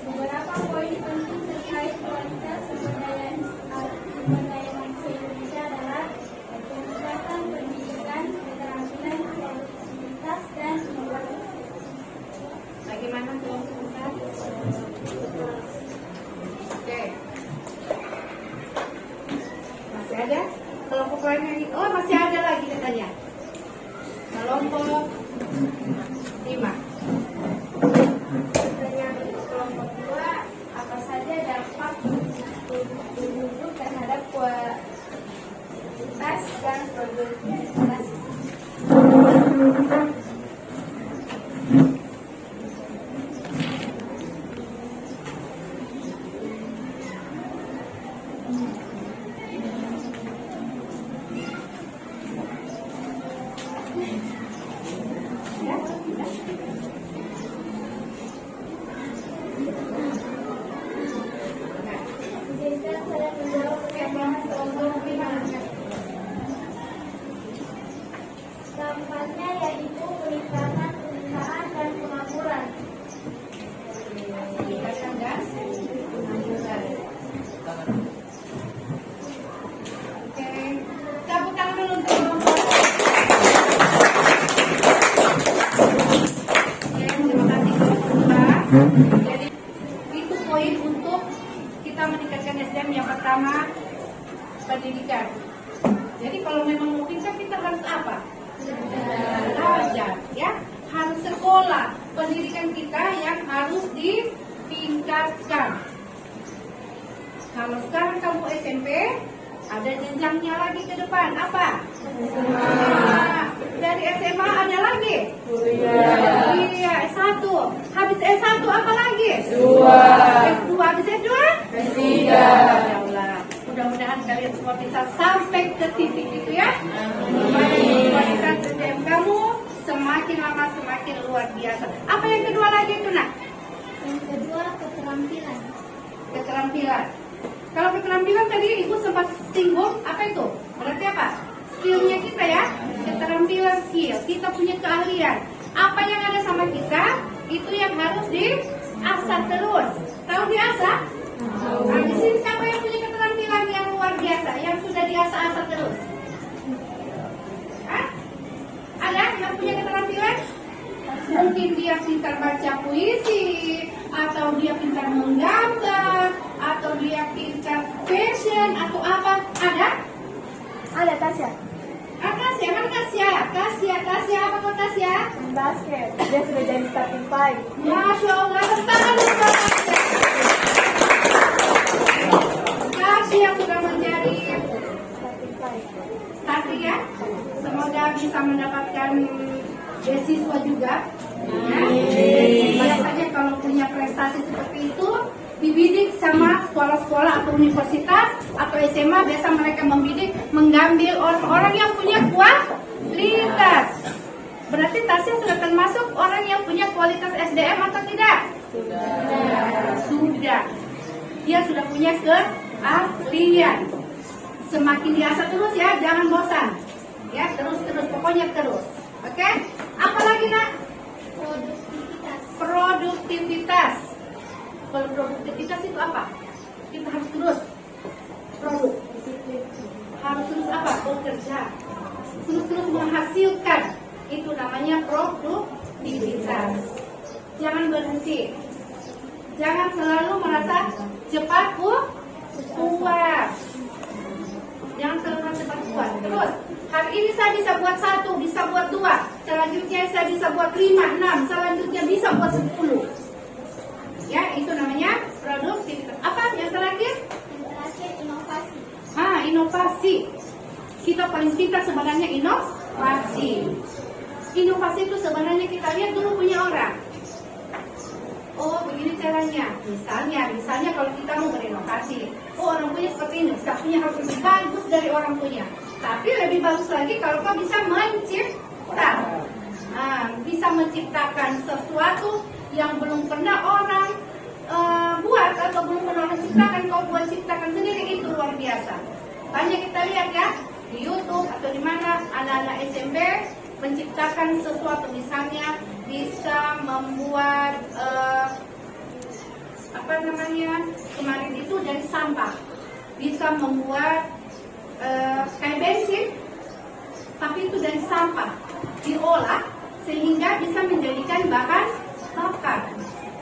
S5: Beberapa poin penting terkait kualitas sumber daya manusia Indonesia adalah peningkatan pendidikan, keterampilan, produktivitas, dan inovasi.
S1: Bagaimana kelompok 4? Oke. Masih ada? Kelompok lain lagi? Oh, masih ada lagi katanya. Kelompok 5.
S5: Pertanyaan untuk kelompok 2, apa saja dampak penduduk terhadap kualitas dan produktivitas? Izinkan saya menjawab pertanyaan kelompok 5. Dampaknya yaitu peningkatan perusahaan dan pengangguran.
S1: Meningkatkan dan pengangguran. Oke. Tepuk tangan dulu untuk kelompok. Oke, terima kasih kelompok 2. Jadi itu poin untuk kita meningkatkan SDM. Yang pertama, pendidikan. Jadi kalau memang mau pintar, kita harus apa? Belajar, ya. Harus sekolah. Pendidikan kita yang harus ditingkatkan. Kalau sekarang kamu SMP, ada jenjangnya lagi ke depan. Apa? Nah, dari SMA ada lagi? Iya, S1. Habis S1 apa lagi? S2. Habis S2? S3. Ya Allah. Mudah-mudahan kalian semua bisa sampai ke titik itu ya. Kualitas SDM kamu semakin lama semakin luar biasa. Apa yang kedua lagi itu, Nak?
S5: Yang kedua, keterampilan.
S1: Keterampilan. Kalau keterampilan tadi Ibu sempat singgung, apa itu? Berarti apa? Skillnya kita ya. Keterampilan skill. Kita punya keahlian. Apa yang ada sama kita, itu yang harus diasah terus. Tahu diasah? Nah, di sini siapa yang punya keterampilan yang luar biasa, yang sudah diasah-asah terus? Hah? Ada yang punya keterampilan? Mungkin dia pintar baca puisi, atau dia pintar menggambar, atau dia pintar fashion, atau apa? Ada?
S5: Ada Tasya.
S1: Tasya, mana Tasya? Tasya, apa kau Tasya?
S5: Basket. Dia sudah jadi starting five.
S1: Masya Allah, tepuk tangan untuk Tasya. kasih yang sudah menjadi starting ya. Semoga bisa mendapatkan beasiswa juga. Ya. Biasanya kalau punya prestasi seperti itu dibidik sama sekolah-sekolah atau universitas atau SMA, biasa mereka mengambil orang-orang yang punya kualitas. Berarti Tasya sudah termasuk orang yang punya kualitas SDM atau tidak? Sudah. Dia sudah punya keahlian. Semakin biasa terus ya, jangan bosan. Ya, terus pokoknya terus. Oke? Apa lagi nak? Produktivitas. Kalau produktivitas itu apa? Kita harus terus produk. Harus terus apa? Bekerja. Terus menghasilkan. Itu namanya produktivitas. Jangan berhenti. Jangan selalu merasa cepat puas. Jangan selalu merasa cepat puas. Terus, hari ini saya bisa buat 1, bisa buat 2. Selanjutnya saya bisa buat 5, 6. Selanjutnya bisa buat 10. Ya, itu namanya produktivitas. Apa yang terakhir?
S5: Yang terakhir inovasi.
S1: Inovasi. Kita paling pintar sebenarnya inovasi. Inovasi itu sebenarnya kita lihat dulu punya orang. Oh, begini caranya. Misalnya kalau kita mau berinovasi, orang punya seperti ini, punya harus lebih bagus dari orang punya. Tapi lebih bagus lagi kalau kau bisa menciptakan sesuatu yang belum pernah orang buat atau belum pernah orang ciptakan, kau buat ciptakan sendiri, itu luar biasa. Banyak kita lihat ya di YouTube atau di mana anak-anak SMP menciptakan sesuatu, misalnya bisa membuat kemarin itu dari sampah, bisa membuat kayak bensin, tapi itu dari sampah diolah sehingga bisa menjadikan bahan bakar.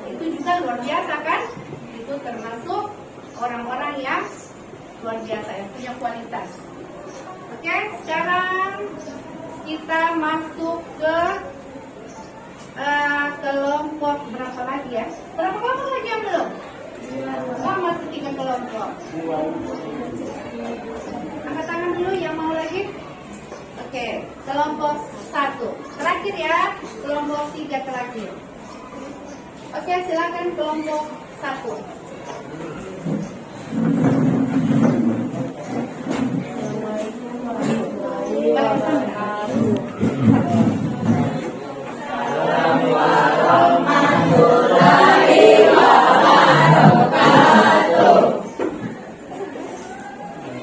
S1: Itu juga luar biasa kan? Itu termasuk orang-orang yang luar biasa, yang punya kualitas. Oke, sekarang kita masuk ke kelompok berapa lagi ya? Berapa kelompok lagi yang belum? Masih 3 kelompok. Angkat tangan dulu yang mau lagi. Oke, kelompok 1 terakhir ya, kelompok 3 terakhir. Oke, silakan kelompok 1.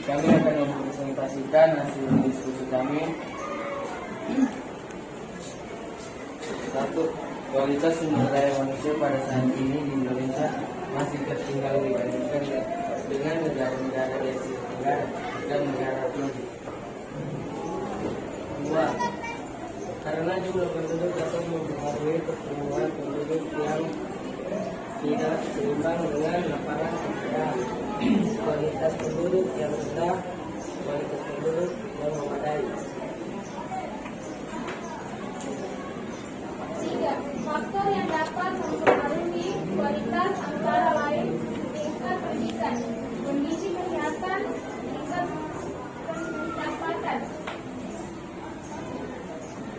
S3: Kami akan mempresentasikan hasil diskusi kami. 1. Kualitas sumber daya manusia pada saat ini di Indonesia masih tertinggal dibandingkan dengan negara-negara di Asia Tenggara dan negara tinggi. 2. Karena jumlah penduduk dapat mempengaruhi pertumbuhan penduduk yang tidak seimbang dengan lapangan pekerjaan, kualitas penduduk yang rendah, kualitas penduduk yang memadai.
S5: 3. Faktor yang dapat mempengaruhi kualitas antara lain tingkat pendidikan, kondisi kesehatan, tingkat pendapatan.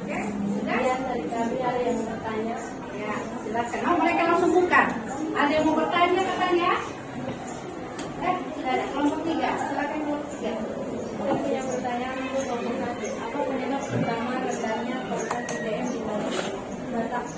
S1: Oke, sudah?
S5: Dari kami ada yang bertanya.
S1: Ya, silakan. Oh, mereka langsung buka. Ada yang mau bertanya katanya? Sudah ada kelompok 3. Silakan kelompok 3.
S5: Saya punya pertanyaan untuk kelompok 1. Apa penyebab utama rendahnya kualitas SDM di Batak?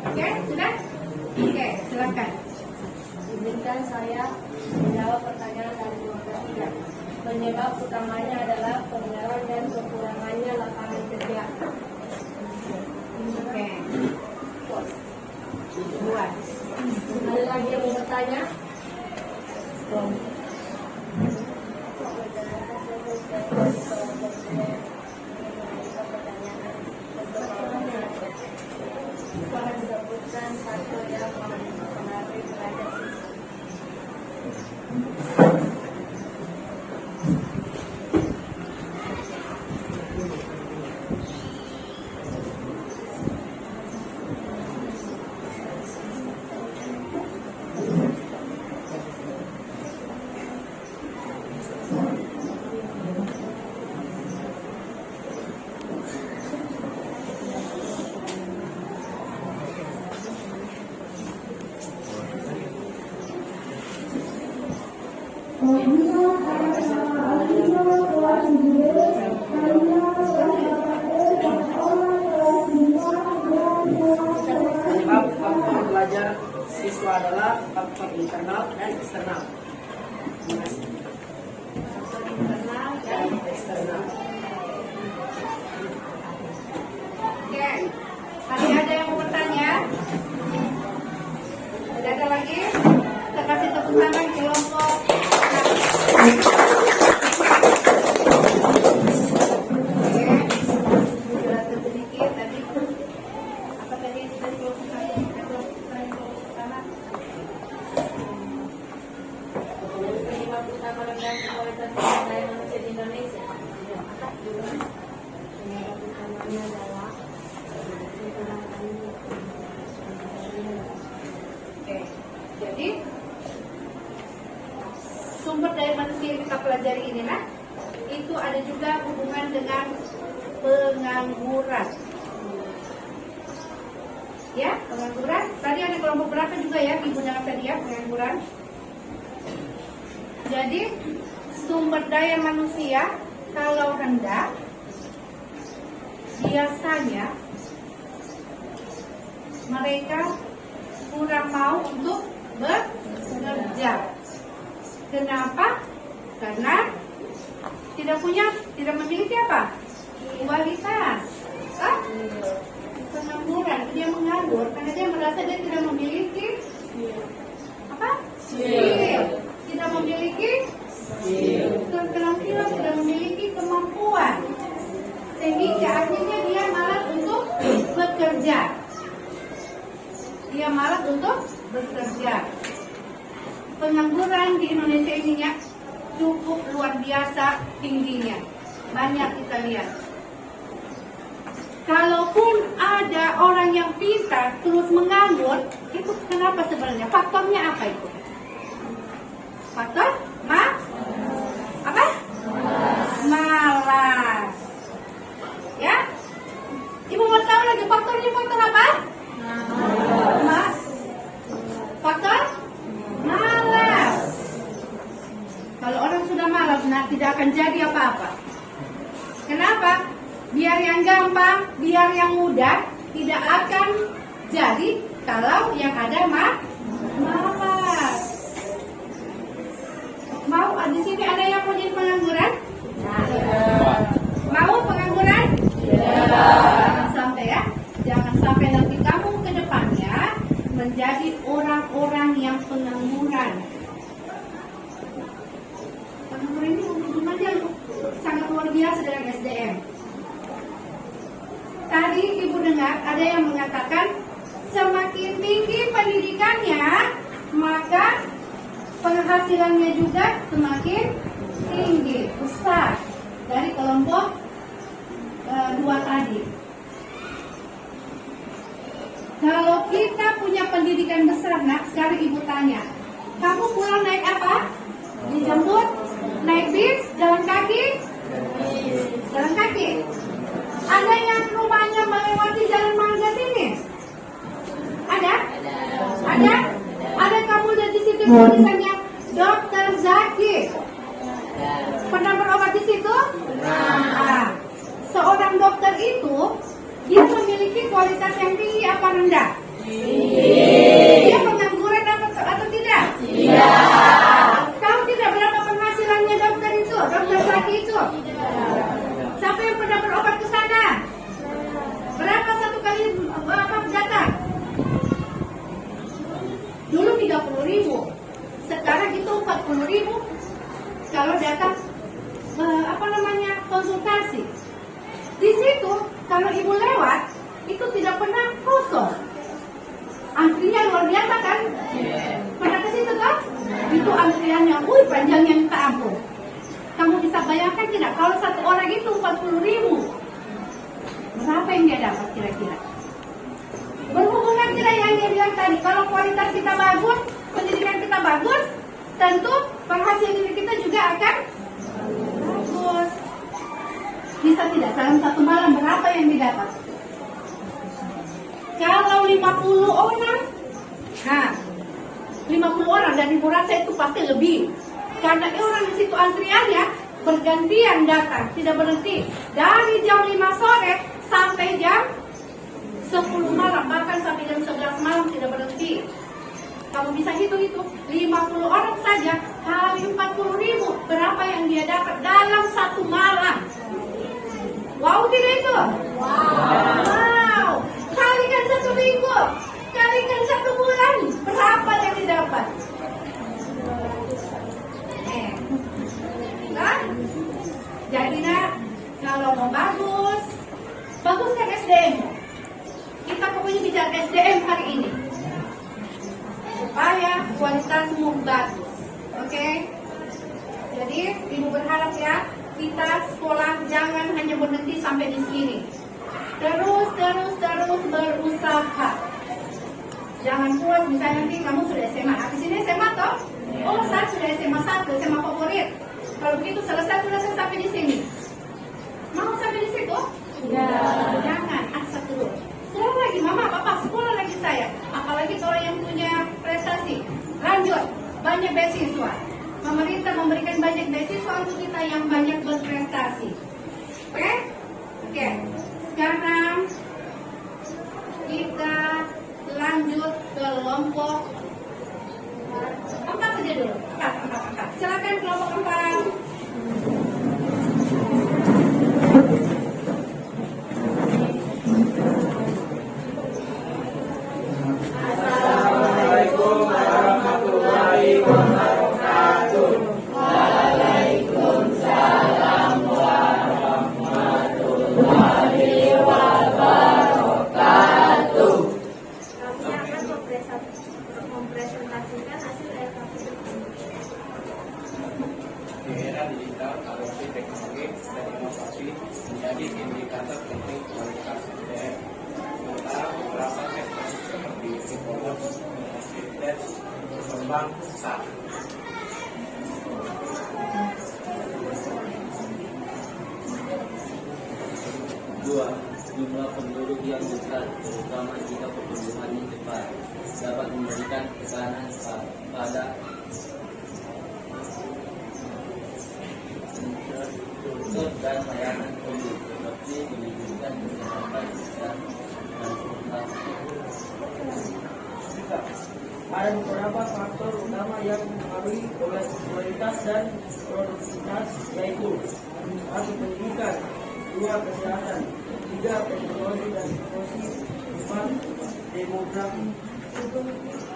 S1: Oke, sudah? Oke, silakan.
S5: Izinkan saya menjawab pertanyaan dari kelompok 3. Penyebab utamanya adalah pengenalan dan kekurangannya lapangan kerja.
S1: Oke. Buat.
S5: Ada lagi yang mau bertanya? Disebutkan
S3: Penyebab faktor belajar siswa adalah faktor internal dan eksternal.
S1: Internal dan
S3: Eksternal.
S1: Oke, masih ada yang mau bertanya? Tidak ada lagi? Kita kasih tepuk tangan kelompok. Oke, jelaskan sedikit tadi. Apa tadi yang tadi kelompok satu? Kelompok pertama. Penyebab utama rendahnya kualitas sumber daya manusia di Indonesia. Penyebab utamanya adalah Oke, jadi sumber daya manusia yang kita pelajari ini itu ada juga hubungan dengan pengangguran. Ya, pengangguran. Tadi ada kelompok berapa juga ya Ibu Nana tadi ya, pengangguran. Jadi sumber daya manusia kalau rendah biasanya mereka kurang mau untuk bekerja. Kenapa? Karena tidak memiliki apa? Kualitas. Pengangguran, dia menganggur karena dia merasa dia tidak memiliki apa? Skill. Tidak memiliki keterampilan, tidak memiliki kemampuan. Sehingga akhirnya dia malas untuk bekerja. Dia malas untuk bekerja. Pengangguran di Indonesia ini ya cukup luar biasa tingginya. Banyak kita lihat. Kalaupun ada orang yang pintar terus menganggur, itu kenapa sebenarnya? Faktornya apa itu? Faktor apa? Malas. Ya? Ibu mau tahu lagi faktornya faktor apa? Faktor malas. Kalau orang sudah malas, tidak akan jadi apa-apa. Kenapa? Biar yang gampang, biar yang mudah, tidak akan jadi kalau yang ada malas. Mau di sini ada yang mau jadi pengangguran? Mau pengangguran? Jangan sampai ya. Jangan sampai nanti kamu ke depannya menjadi orang-orang yang pengangguran. Pengangguran ini hubungannya sangat luar biasa dengan SDM. Tadi Ibu dengar ada yang mengatakan semakin tinggi pendidikannya, maka penghasilannya juga semakin tinggi, besar dari kelompok 2 tadi. Kalau kita punya pendidikan besar, sekarang Ibu tanya, kamu pulang naik apa? Dijemput? Naik bis? Jalan kaki? Jalan kaki. Ada yang rumahnya melewati jalan marga sini? Ada? Ada? Ada kamu lihat di situ tulisannya Dokter Zaki. Pernah berobat di situ? Nah, seorang dokter itu dia memiliki kualitas yang tinggi apa rendah? Dia pengangguran atau tidak? Tidak. Tahu tidak berapa penghasilannya dokter itu? Dokter Zaki itu? Siapa yang pernah berobat ke sana? Berapa satu kali datang? Dulu 30.000, sekarang itu 40.000 kalau datang konsultasi. Di situ kalau Ibu lewat itu tidak pernah kosong. Antrinya luar biasa kan? Pernah ke situ kan? Itu antriannya, panjangnya minta ampun. Kamu bisa bayangkan tidak kalau satu orang itu 40.000, berapa yang dia dapat kira-kira? Berhubungan tidak yang dia bilang tadi, kalau kualitas kita bagus, pendidikan kita bagus, tentu penghasil diri kita juga akan bagus. Bisa tidak dalam satu malam berapa yang didapat? Kalau 50 orang, 50 orang dan Ibu rasa itu pasti lebih. Karena orang di situ antriannya bergantian datang, tidak berhenti. Dari jam 5 sore sampai jam 10 malam, bahkan sampai jam 11 malam tidak berhenti. Kamu bisa hitung itu, 50 orang saja kali 40.000, berapa yang dia dapat dalam satu malam? Wow tidak itu? Wow. Kalikan 1 minggu, kalikan 1 bulan, berapa yang didapat? Kan? Jadi nak, kalau mau bagus, baguskan SDM. Kita pokoknya bicara SDM hari ini, supaya kualitasmu bagus. Oke? Jadi ibu berharap ya, kita sekolah jangan hanya berhenti sampai di sini. Terus berusaha. Jangan puas misalnya nanti kamu sudah SMA. Habis ini SMA toh? Oh, saya sudah SMA 1, SMA favorit. Kalau begitu selesai sampai di sini. Mau sampai di situ? Jangan, asal terus. Sekolah lagi, mama, papa, sekolah lagi saya. Apalagi kalau yang punya prestasi. Lanjut, banyak beasiswa. Pemerintah memberikan banyak beasiswa untuk kita yang banyak berprestasi. Oke? Oke. Sekarang kita lanjut ke kelompok 4 saja dulu. 4. Silakan kelompok 4.
S5: mempresentasikan hasil evaluasi
S6: di era digital, adopsi teknologi dan inovasi menjadi indikator penting kualitas SDM. Sementara beberapa sektor seperti e-commerce, fintech berkembang pesat.
S3: Dua, jumlah penduduk yang besar, terutama jika pertumbuhannya cepat, dapat memberikan tekanan pada infrastruktur dan layanan publik seperti pendidikan, kesehatan, dan transportasi.
S7: Ada beberapa faktor utama yang mempengaruhi kualitas dan produktivitas, yaitu 1. Pendidikan, 2. Kesehatan, 3. Teknologi dan inovasi, 4. Demografi.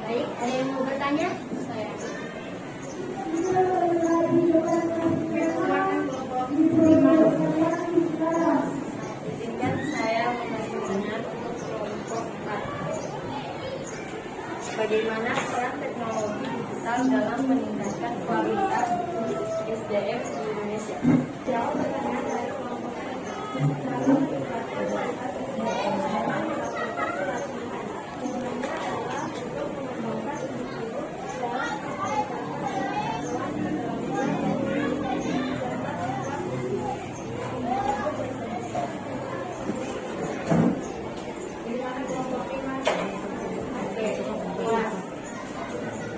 S5: Baik, ada yang mau bertanya? Saya. Izinkan saya memberi benar untuk kelompok 4. Bagaimana peran teknologi digital dalam meningkatkan kualitas SDM di Indonesia? Jawab pertanyaan dari kelompok 4.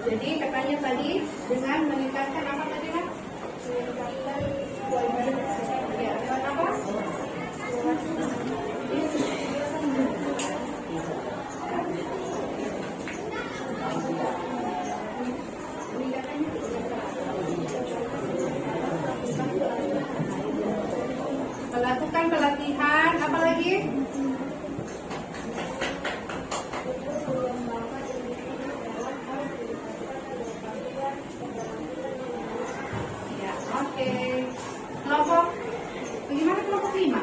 S1: Jadi katanya tadi dengan meningkatkan apa tadi nak? Meningkatkan kualitas. Ya, dengan apa? Melakukan pelatihan, apa lagi? Ya, oke. Kelompok, bagaimana kelompok 5?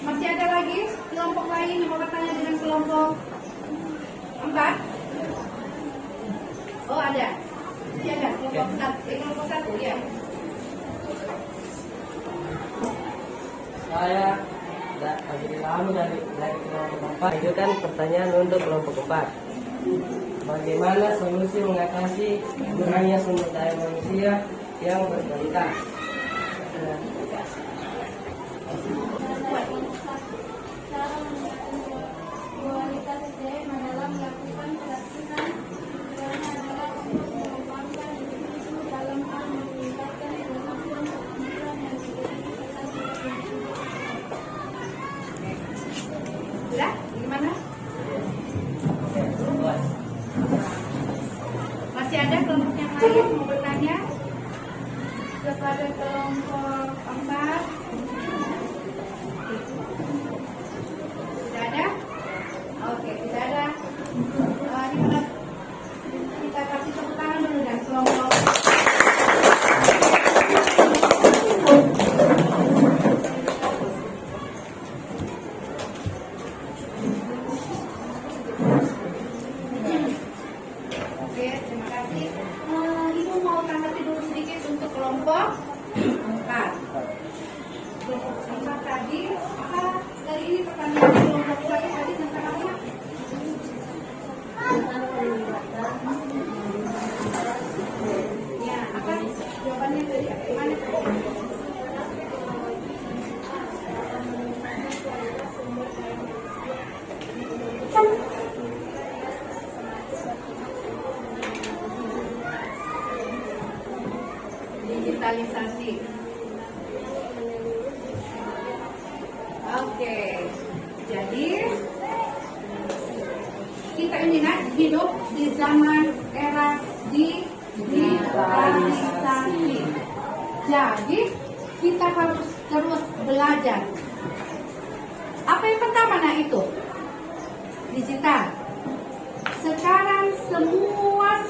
S1: Masih ada lagi kelompok lain yang mau bertanya dengan kelompok 4? Oh ada. Masih ada kelompok 1, ya.
S7: Saya Ilham dari kelompok 4. Itu kan pertanyaan untuk kelompok 4. Bagaimana solusi mengatasi kurangnya sumber daya manusia yang berkualitas?
S5: Cara meningkatkan kualitas SDM adalah melakukan pelatihan
S1: kelompok 4. Tidak ada? Oke, tidak ada. Ini kita kasih tepuk tangan dulu dan kelompok. Oke, terima kasih. Ibu mau tanggapi dulu sedikit untuk kelompok 4. Kelompok 4 tadi, apa dari ini pertanyaan kelompok 1 tadi tentang apa? Ya, apa jawabannya dari mana? Digitalisasi. Oke, jadi kita ini hidup di zaman era digitalisasi. Jadi kita harus terus belajar. Apa yang pertama itu? Digital. Sekarang semua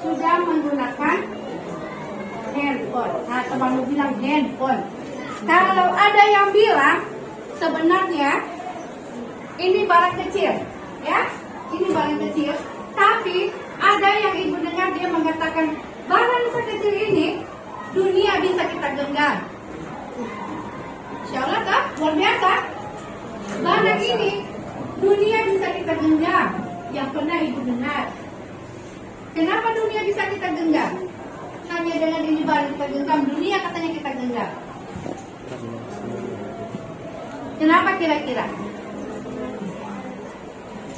S1: sudah menggunakan handphone. Nah, teman lu bilang handphone. Kalau ada yang bilang sebenarnya ini barang kecil, ya, ini barang kecil. Tapi ada yang ibu dengar dia mengatakan barang sekecil ini dunia bisa kita genggam. Insya Allah tak? Luar biasa. Barang ini dunia bisa kita genggam. Yang pernah ibu dengar. Kenapa dunia bisa kita genggam? Hanya dengan ini barang kita genggam, dunia katanya kita genggam. Kenapa kira-kira?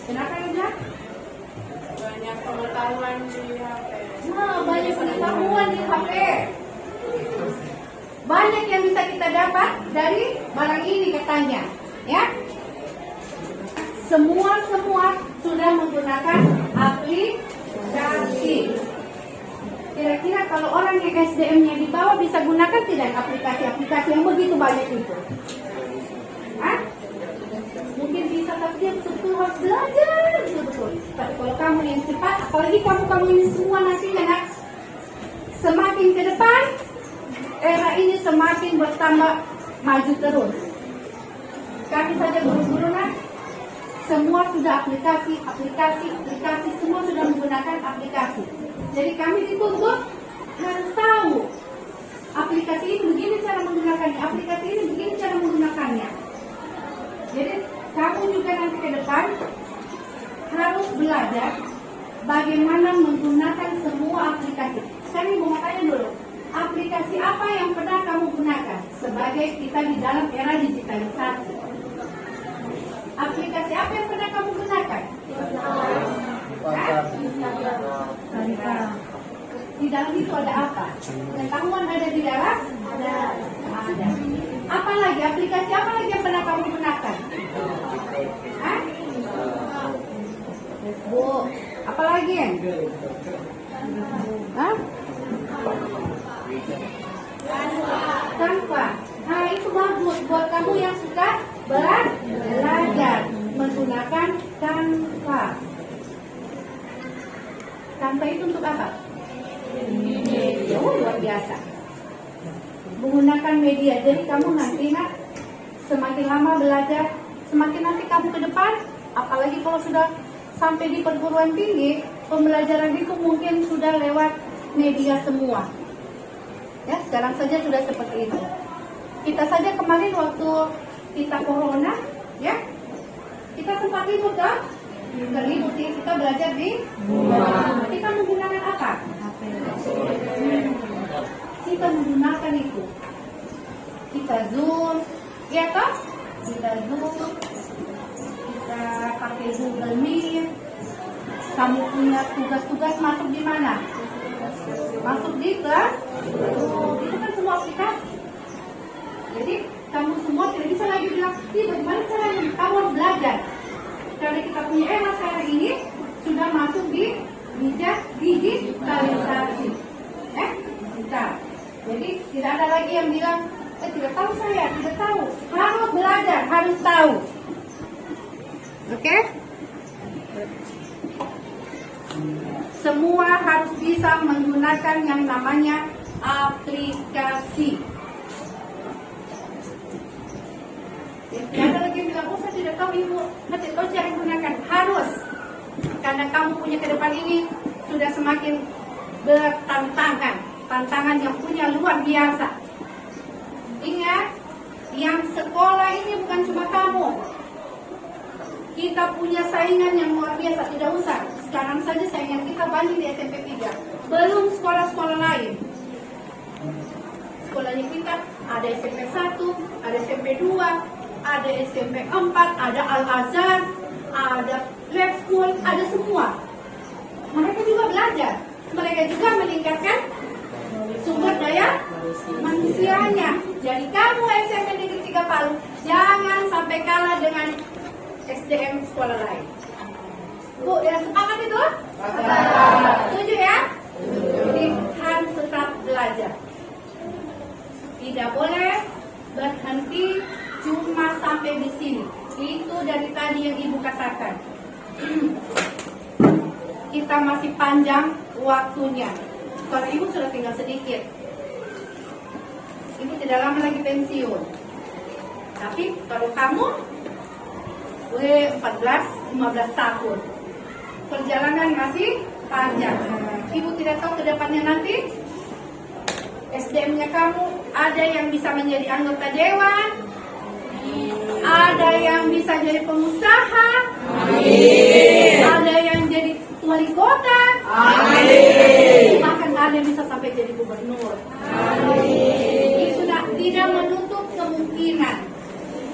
S1: Kenapa ya?
S8: Banyak pengetahuan di HP.
S1: Nah, banyak pengetahuan di HP. Banyak yang bisa kita dapat dari barang ini katanya, ya. Semua sudah menggunakan aplikasi. Kira-kira kalau orang yang SDM-nya di bawah bisa gunakan tidak aplikasi-aplikasi yang begitu banyak itu? Hah? Mungkin bisa, tapi dia betul-betul harus belajar betul-betul. Tapi kalau kamu yang cepat, apalagi kamu ini semua nantinya nak, semakin ke depan, era ini semakin bertambah maju terus. Kami saja guru-guru nak, semua sudah aplikasi, semua sudah menggunakan aplikasi. Jadi kami dituntut harus tahu aplikasi ini begini cara menggunakannya, aplikasi ini begini cara menggunakannya. Jadi kamu juga nanti ke depan harus belajar bagaimana menggunakan semua aplikasi. Sekarang ibu mau tanya dulu, aplikasi apa yang pernah kamu gunakan sebagai kita di dalam era digitalisasi? Aplikasi apa yang pernah kamu gunakan? Di dalam itu ada apa? Pengetahuan ada di dalam? Ada. Apa lagi? Aplikasi apa lagi yang pernah kamu gunakan? Hah? Facebook. Apa lagi? Hah? Canva. Nah, itu bagus buat kamu yang suka belajar menggunakan Canva. Canva itu untuk apa? Media. Oh, luar biasa. Menggunakan media. Jadi kamu nanti nak semakin lama belajar, semakin nanti kamu ke depan, apalagi kalau sudah sampai di perguruan tinggi, pembelajaran itu mungkin sudah lewat media semua. Ya, sekarang saja sudah seperti itu. Kita saja kemarin waktu kita corona, ya, kita sempat libur kan? Libur sih, kita belajar di rumah. Kita menggunakan apa? Kita menggunakan itu. Kita Zoom, ya kan? Kita Zoom, kita pakai Google Meet. Kamu punya tugas-tugas masuk di mana? Masuk di kelas. Itu kan semua aplikasi. Jadi kamu semua tidak bisa lagi bilang, bagaimana caranya? Kamu harus belajar. Karena kita punya era sekarang ini sudah masuk di digitalisasi. Digital. Jadi tidak ada harus tahu. Oke? Semua harus bisa menggunakan yang namanya aplikasi. Ya, ada lagi yang bilang, oh saya tidak tahu ibu, nanti tahu cara gunakan. Harus, karena kamu punya ke depan ini sudah semakin bertantangan, tantangan yang punya luar biasa. Ingat, yang sekolah ini bukan cuma kamu. Kita punya saingan yang luar biasa, tidak usah. Sekarang saja saingan kita banyak di SMP 3. Belum sekolah-sekolah lain. Sekolahnya kita ada SMP 1, ada SMP 2, ada SMP 4, ada Al-Azhar, ada lab school, ada semua. Mereka juga belajar. Mereka juga meningkatkan sumber daya manusianya. Jadi kamu SMP Negeri 3 Palu, jangan sampai kalah dengan SDM sekolah lain. Bu, ya sepakat itu? Setuju ya? Jadi harus tetap belajar. Tidak boleh berhenti cuma sampai di sini. Itu dari tadi yang Ibu katakan. Kita masih panjang waktunya. Kalau Ibu sudah tinggal sedikit. Ibu tidak lama lagi pensiun. Tapi kalau kamu 14-15 tahun. Perjalanan masih panjang. Ibu tidak tahu ke depannya nanti SDM-nya kamu ada yang bisa menjadi anggota dewan, ada yang bisa jadi pengusaha, ada yang jadi wali kota, bahkan ada yang bisa sampai jadi gubernur. Itu tidak menutup kemungkinan.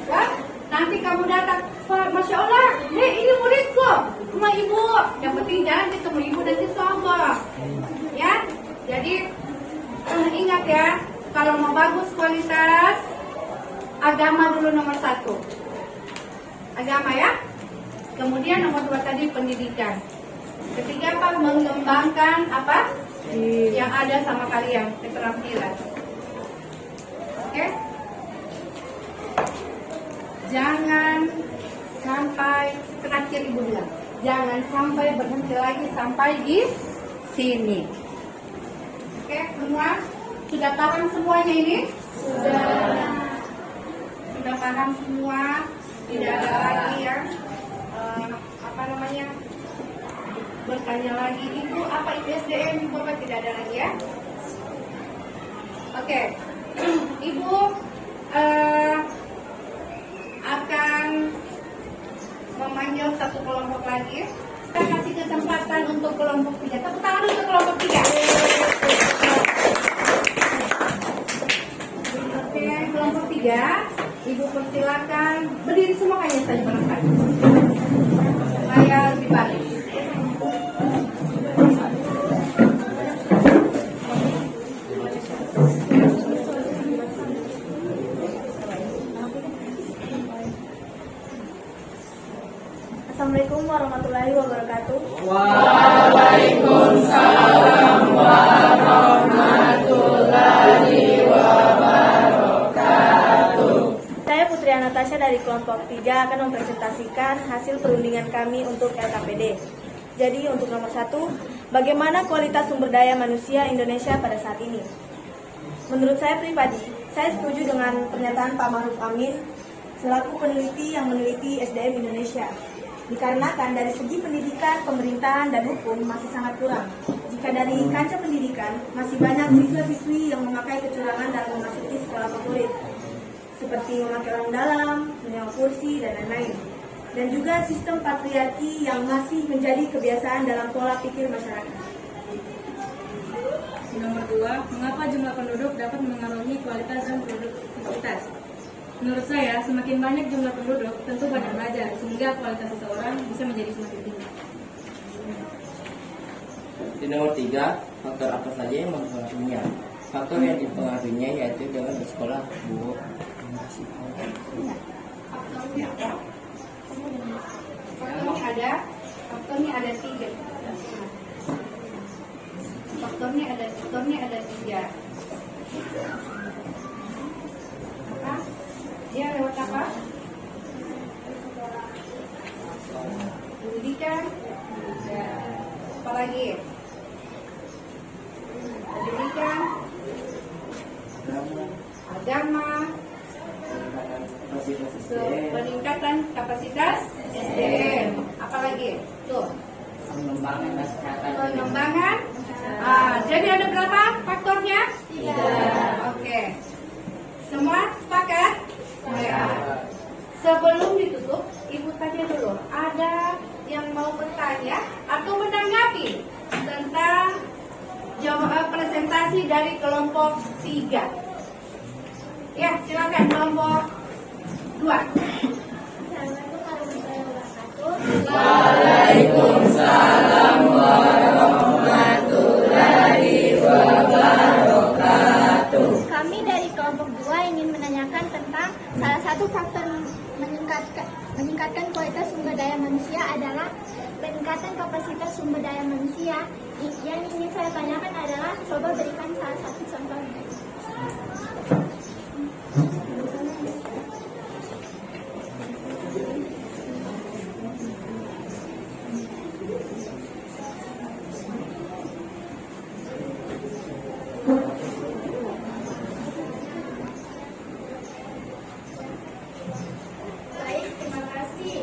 S1: Ya? Nanti kamu datang, Pak, Masya Allah, ini muridku, rumah ibu. Yang penting jangan ketemu ibu nanti sombong. Ya, jadi ingat ya, kalau mau bagus kualitas, agama dulu nomor 1. Agama ya. Kemudian nomor 2 tadi pendidikan. Ketiga apa? Mengembangkan apa? Yang ada sama kalian, keterampilan. Oke? Jangan sampai terakhir Ibu bilang, jangan sampai berhenti lagi sampai di sini. Oke, semua sudah paham semuanya ini? Sudah paham semua? Tidak ada lagi yang bertanya lagi, Ibu apa itu SDM? Ibu apa tidak ada lagi ya? Oke, Ibu akan memanggil satu kelompok lagi. Kita kasih kesempatan untuk kelompok 3. Tepuk tangan untuk kelompok 3. Oke, kelompok 3, Ibu persilakan berdiri semua kayaknya saja barangkali. Supaya lebih baik.
S5: Assalamualaikum warahmatullahi wabarakatuh.
S2: Waalaikumsalam warahmatullahi wabarakatuh.
S5: Saya Putri Anastasia dari kelompok 3 akan mempresentasikan hasil perundingan kami untuk LKPD. Jadi untuk nomor 1, bagaimana kualitas sumber daya manusia Indonesia pada saat ini? Menurut saya pribadi, saya setuju dengan pernyataan Pak Ma'ruf Amin selaku peneliti yang meneliti SDM Indonesia. Dikarenakan dari segi pendidikan, pemerintahan, dan hukum masih sangat kurang. Jika dari kancah pendidikan, masih banyak siswa-siswi yang memakai kecurangan dalam memasuki sekolah favorit, seperti memakai orang dalam, menyewa kursi, dan lain-lain. Dan juga sistem patriarki yang masih menjadi kebiasaan dalam pola pikir masyarakat.
S9: Nomor 2, mengapa jumlah penduduk dapat mengaruhi kualitas dan produktivitas? Menurut saya, semakin banyak jumlah penduduk, tentu banyak belajar, sehingga kualitas seseorang bisa menjadi semakin tinggi.
S3: Di nomor 3, faktor apa saja yang mempengaruhinya? Faktor yang dipengaruhinya yaitu dengan bersekolah, Bu.
S1: Faktornya ada 3. Faktornya ada 3. Apa? Dia lewat apa? Apalagi? Pendidikan, agama, peningkatan kapasitas SDM. Apalagi? Tuh.
S2: Pengembangan kesehatan.
S1: Pengembangan. Jadi ada berapa faktornya? 3. Oke. Semua sepakat? Ya. Sebelum ditutup, Ibu tanya dulu, ada yang mau bertanya atau menanggapi tentang presentasi dari kelompok 3? Ya, silakan kelompok 2.
S5: Assalamualaikum warahmatullahi wabarakatuh.
S2: Waalaikumsalam warahmatullahi wabarakatuh.
S5: Kami dari kelompok 2 ingin menanyakan tentang salah satu faktor meningkatkan kualitas sumber daya manusia adalah peningkatan kapasitas sumber daya manusia. Yang ingin saya tanyakan adalah, coba berikan salah satu contohnya. Baik, terima kasih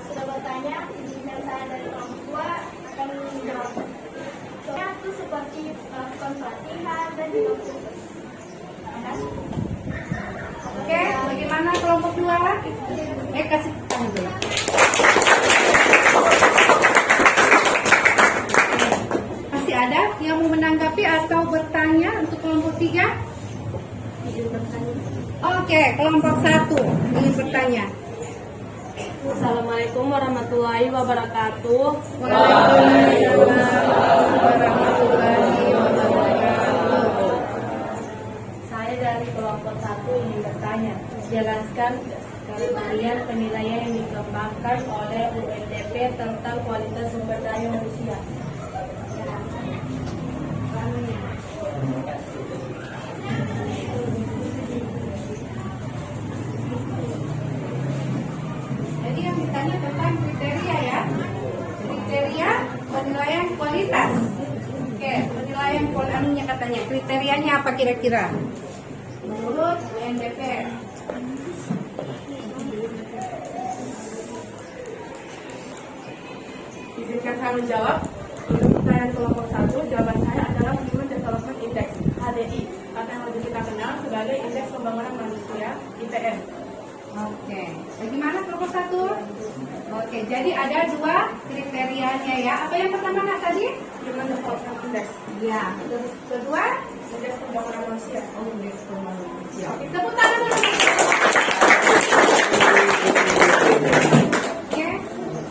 S5: sudah bertanya. Izinkan saya dari kelompok 2 akan menjawab. Contohnya itu seperti melakukan pelatihan dan juga kursus. Terima kasih.
S1: Oke, bagaimana kelompok 2? Kasih tangan dulu. Masih ada yang mau menanggapi atau bertanya untuk kelompok 3? Oke, kelompok 1 ingin bertanya.
S8: Assalamualaikum warahmatullahi wabarakatuh.
S1: Waalaikumsalam warahmatullahi wabarakatuh.
S8: Saya dari kelompok 1 ingin bertanya. Jelaskan keahlian penilaian yang dikembangkan oleh UNDP tentang kualitas sumber daya manusia.
S1: Jadi yang ditanya tentang kriteria ya. Kriteria penilaian kualitas. Oke, penilaian kualitasnya katanya. Kriterianya apa kira-kira? Menurut UNDP.
S8: Izinkan saya menjawab. Untuk pertanyaan kelompok 1, jawaban saya adalah Human Development Index (HDI) atau yang lebih kita kenal sebagai Indeks Pembangunan Manusia (IPM).
S1: Oke, bagaimana kelompok 1? Oke, jadi ada 2 kriterianya ya. Apa yang pertama Nak tadi?
S8: Human Development Index.
S1: Ya, kedua?
S8: Indeks Pembangunan Manusia.
S1: Indeks pembangunan manusia. Oke, tepuk tangan dulu. Oke,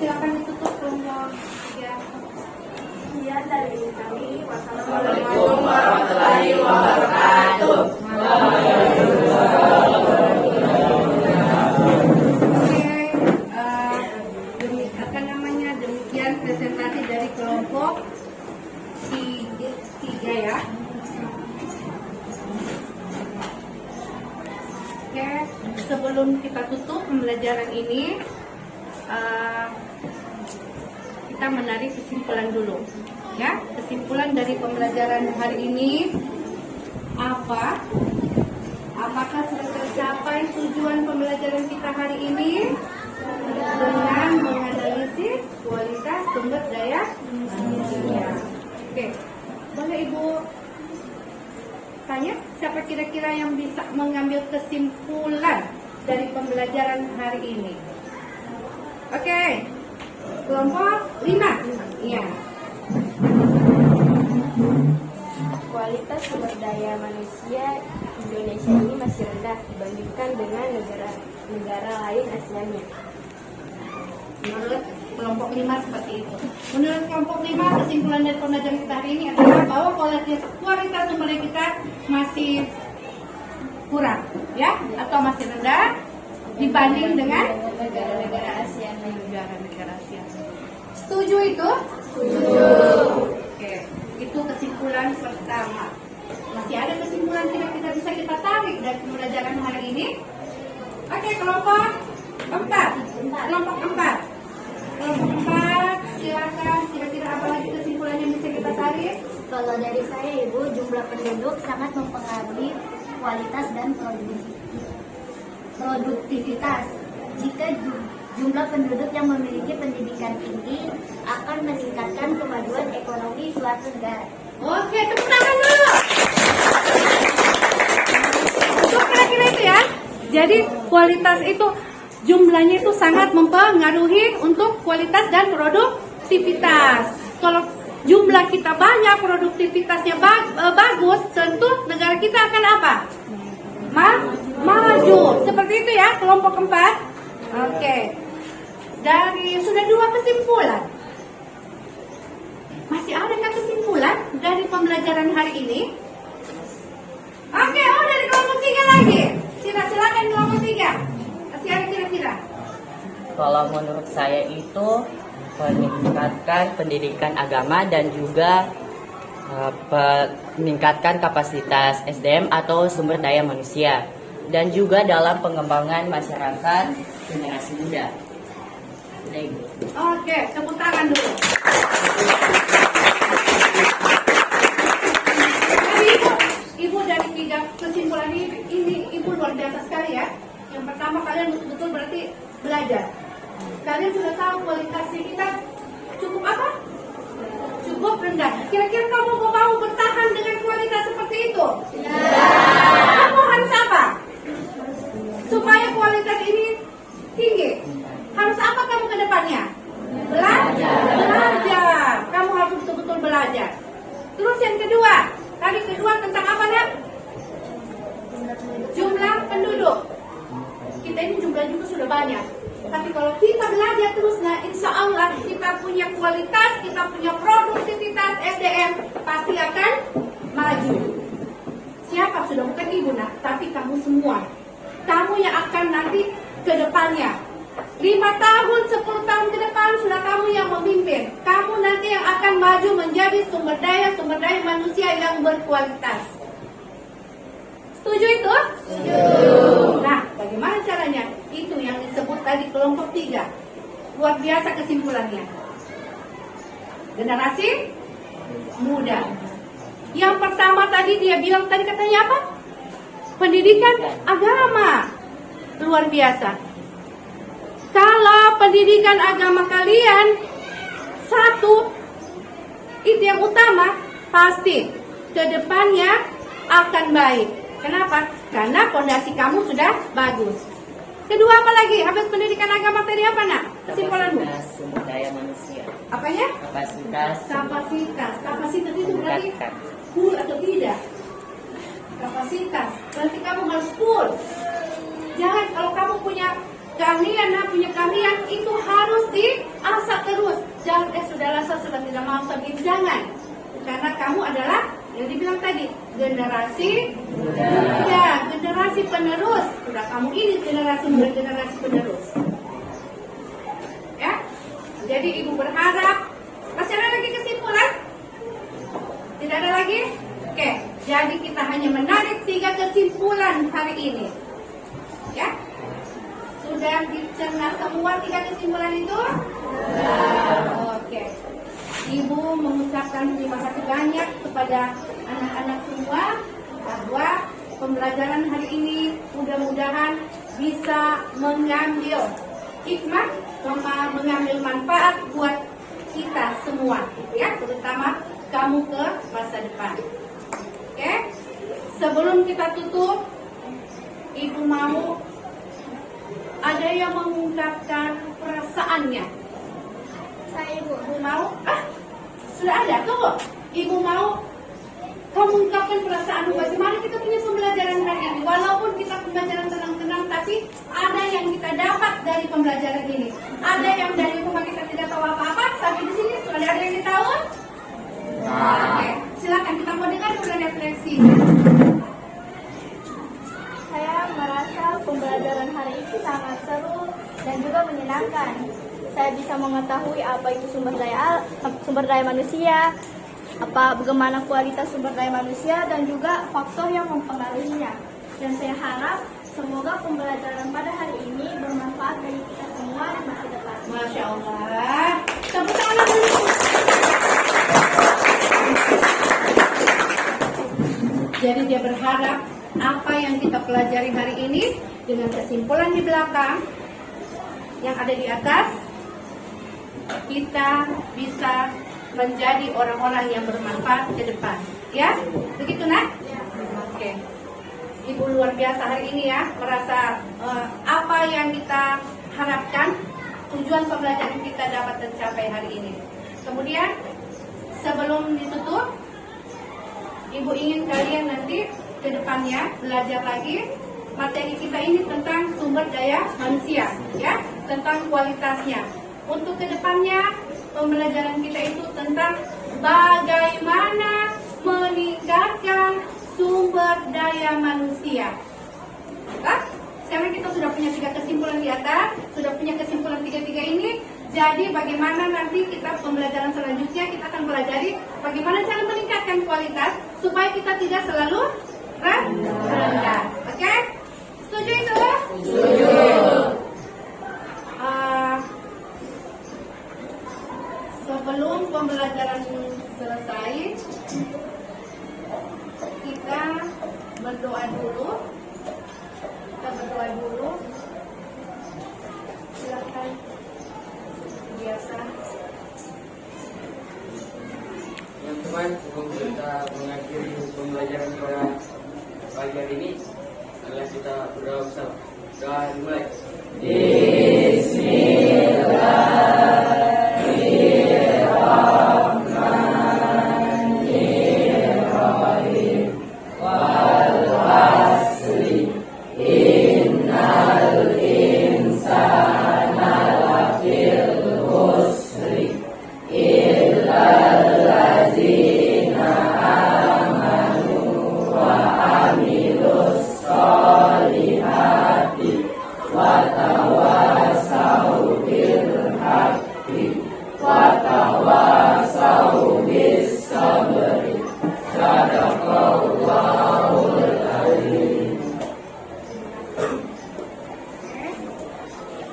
S1: silakan ditutup kelompok 3.
S8: Sekian dari kami.
S2: Assalamualaikum warahmatullahi wabarakatuh.
S1: Demikian presentasi dari kelompok 3 ya. Oke, sebelum kita tutup pembelajaran ini, kita menarik kesimpulan dulu. Ya, kesimpulan dari pembelajaran hari ini apa? Apakah sudah tercapai tujuan pembelajaran kita hari ini dengan menganalisis kualitas sumber daya manusia? Oke, boleh Ibu tanya siapa kira-kira yang bisa mengambil kesimpulan dari pembelajaran hari ini? Oke, kelompok 5. Iya.
S10: Kualitas sumber daya manusia Indonesia ini masih rendah dibandingkan dengan negara lain ASEAN-nya.
S1: Menurut kelompok 5 seperti itu. Menurut kelompok 5, kesimpulan dari pembelajaran kita hari ini adalah bahwa kualitas sumber daya kita masih kurang, ya, atau masih rendah dibanding dengan
S10: negara-negara ASEAN lain.
S1: negara-negara ASEAN. Setuju itu? Setuju. Oke, itu kesimpulan pertama. Masih ada kesimpulan tidak bisa kita tarik dari pembelajaran hari ini? Oke, kelompok 4. Kelompok 4. Kelompok 4, silakan. Kira-kira apa lagi kesimpulannya Ari?
S5: Kalau dari saya, Ibu, jumlah penduduk sangat mempengaruhi kualitas dan produktivitas. Jika jumlah penduduk yang memiliki pendidikan tinggi akan meningkatkan kemajuan ekonomi suatu negara.
S1: Oke, tepuk tangan dulu. Itu kira-kira itu ya. Jadi kualitas itu jumlahnya itu sangat mempengaruhi untuk kualitas dan produktivitas. Kalau jumlah kita banyak, produktivitasnya bagus, tentu negara kita akan apa? Maju. Seperti itu ya, kelompok 4. Oke. Sudah 2 kesimpulan. Masih ada nggak kesimpulan dari pembelajaran hari ini? Oke, dari kelompok 3 lagi. Silakan kelompok 3. Masih ada kira-kira?
S2: Kalau menurut saya itu meningkatkan pendidikan agama dan juga meningkatkan kapasitas SDM atau sumber daya manusia dan juga dalam pengembangan masyarakat generasi muda.
S1: Oke, tepuk tangan dulu. Jadi ibu dari 3 kesimpulan ini ibu luar biasa sekali ya. Yang pertama, kalian betul-betul berarti belajar. Kalian sudah tahu kualitasnya kita cukup apa? Cukup rendah. Kira-kira kamu mau bertahan dengan kualitas seperti itu? Ya. Kamu harus apa? Supaya kualitas ini tinggi, harus apa kamu ke depannya? Belajar. Kamu harus betul-betul belajar. Terus yang kedua, tadi tentang apa nak? Jumlah penduduk. Kita ini jumlah juga sudah banyak. Tapi kalau kita belajar terus, nah insya Allah kita punya kualitas, kita punya produktivitas SDM pasti akan maju. Siapa? Sudah bukan ibu nak, tapi kamu semua. Kamu yang akan nanti ke depannya 5 tahun, 10 tahun ke depan sudah kamu yang memimpin. Kamu nanti yang akan maju menjadi sumber daya manusia yang berkualitas. Setuju itu? Setuju. Nah, bagaimana caranya? Itu yang disebut tadi kelompok 3. Luar biasa kesimpulannya. Generasi muda. Yang pertama tadi dia bilang, tadi katanya apa? Pendidikan agama. Luar biasa. Kalau pendidikan agama kalian satu, itu yang utama, pasti kedepannya akan baik. Kenapa? Karena fondasi kamu sudah bagus. Kedua apa lagi? Habis pendidikan agama tadi apa nak? Kesimpulanmu?
S2: Kapasitas sumber daya manusia.
S1: Apanya? Kapasitas itu berarti full atau tidak? Kapasitas. Berarti kamu harus full. Jangan kalau kamu punya keahlian itu harus diasah terus. Jangan sudahlah saya sudah tidak mau begitu, jangan. Karena kamu adalah yang dibilang tadi generasi muda, generasi penerus. Sudah kamu ini generasi muda, generasi penerus. Ya. Jadi ibu berharap masih ada lagi kesimpulan? Tidak ada lagi? Oke. Jadi kita hanya menarik 3 kesimpulan hari ini. Ya. Sudah dicerna semua 3 kesimpulan itu? Oke. Ibu mengucapkan terima kasih banyak kepada anak-anak semua bahwa pembelajaran hari ini mudah-mudahan bisa mengambil hikmah, mengambil manfaat buat kita semua, ya, terutama kamu ke masa depan. Oke. Sebelum kita tutup, ibu mau ada yang mengungkapkan perasaannya.
S5: Saya, Ibu.
S1: Ibu mau? Sudah ada, tunggu. Ibu mau kamu ungkapkan perasaanmu bagaimana kita punya pembelajaran hari ini. Walaupun kita pembelajaran tenang-tenang, tapi ada yang kita dapat dari pembelajaran ini. Ada yang dari rumah kita tidak tahu apa-apa, sampai di sini sudah ada yang tahu. Oke, silakan kita mau dengar dulu refleksi.
S5: Saya merasa pembelajaran hari ini sangat seru dan juga menyenangkan. Saya bisa mengetahui apa itu sumber daya manusia, bagaimana kualitas sumber daya manusia, dan juga faktor yang mempengaruhinya. Dan saya harap semoga pembelajaran pada hari ini bermanfaat bagi kita semua di masa depan.
S1: Masya Allah. Tepuk tangan dulu. berharap apa yang kita pelajari hari ini dengan kesimpulan di belakang yang ada di atas, kita bisa menjadi orang-orang yang bermanfaat ke depan. Ya, begitu nak? Oke. Ibu luar biasa hari ini ya, merasa apa yang kita harapkan, tujuan pembelajaran kita dapat tercapai hari ini. Kemudian sebelum ditutup, Ibu ingin kalian nanti ke depannya belajar lagi materi kita ini tentang sumber daya manusia, ya, tentang kualitasnya. Untuk ke depannya pembelajaran kita itu tentang bagaimana meningkatkan sumber daya manusia. Nah, sekarang kita sudah punya 3 kesimpulan di atas, sudah punya kesimpulan 3 ini. Jadi bagaimana nanti kita pembelajaran selanjutnya kita akan pelajari bagaimana cara meningkatkan kualitas supaya kita tidak selalu rendah. Oke? Setuju itu? Setuju. Sebelum pembelajaran selesai, kita berdoa dulu. Silakan. Biasa.
S7: Teman-teman, sebelum kita mengakhiri pembelajaran pada pagi hari ini, adalah kita berdoa bersama. Doa dimulai.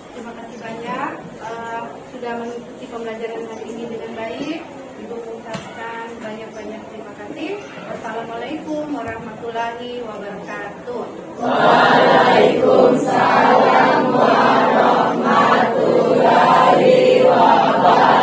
S1: Terima kasih banyak sudah mengikuti pembelajaran hari ini dengan baik. Ibu mengucapkan banyak-banyak terima kasih. Wassalamualaikum warahmatullahi wabarakatuh.
S2: Waalaikumsalam warahmatullahi wabarakatuh.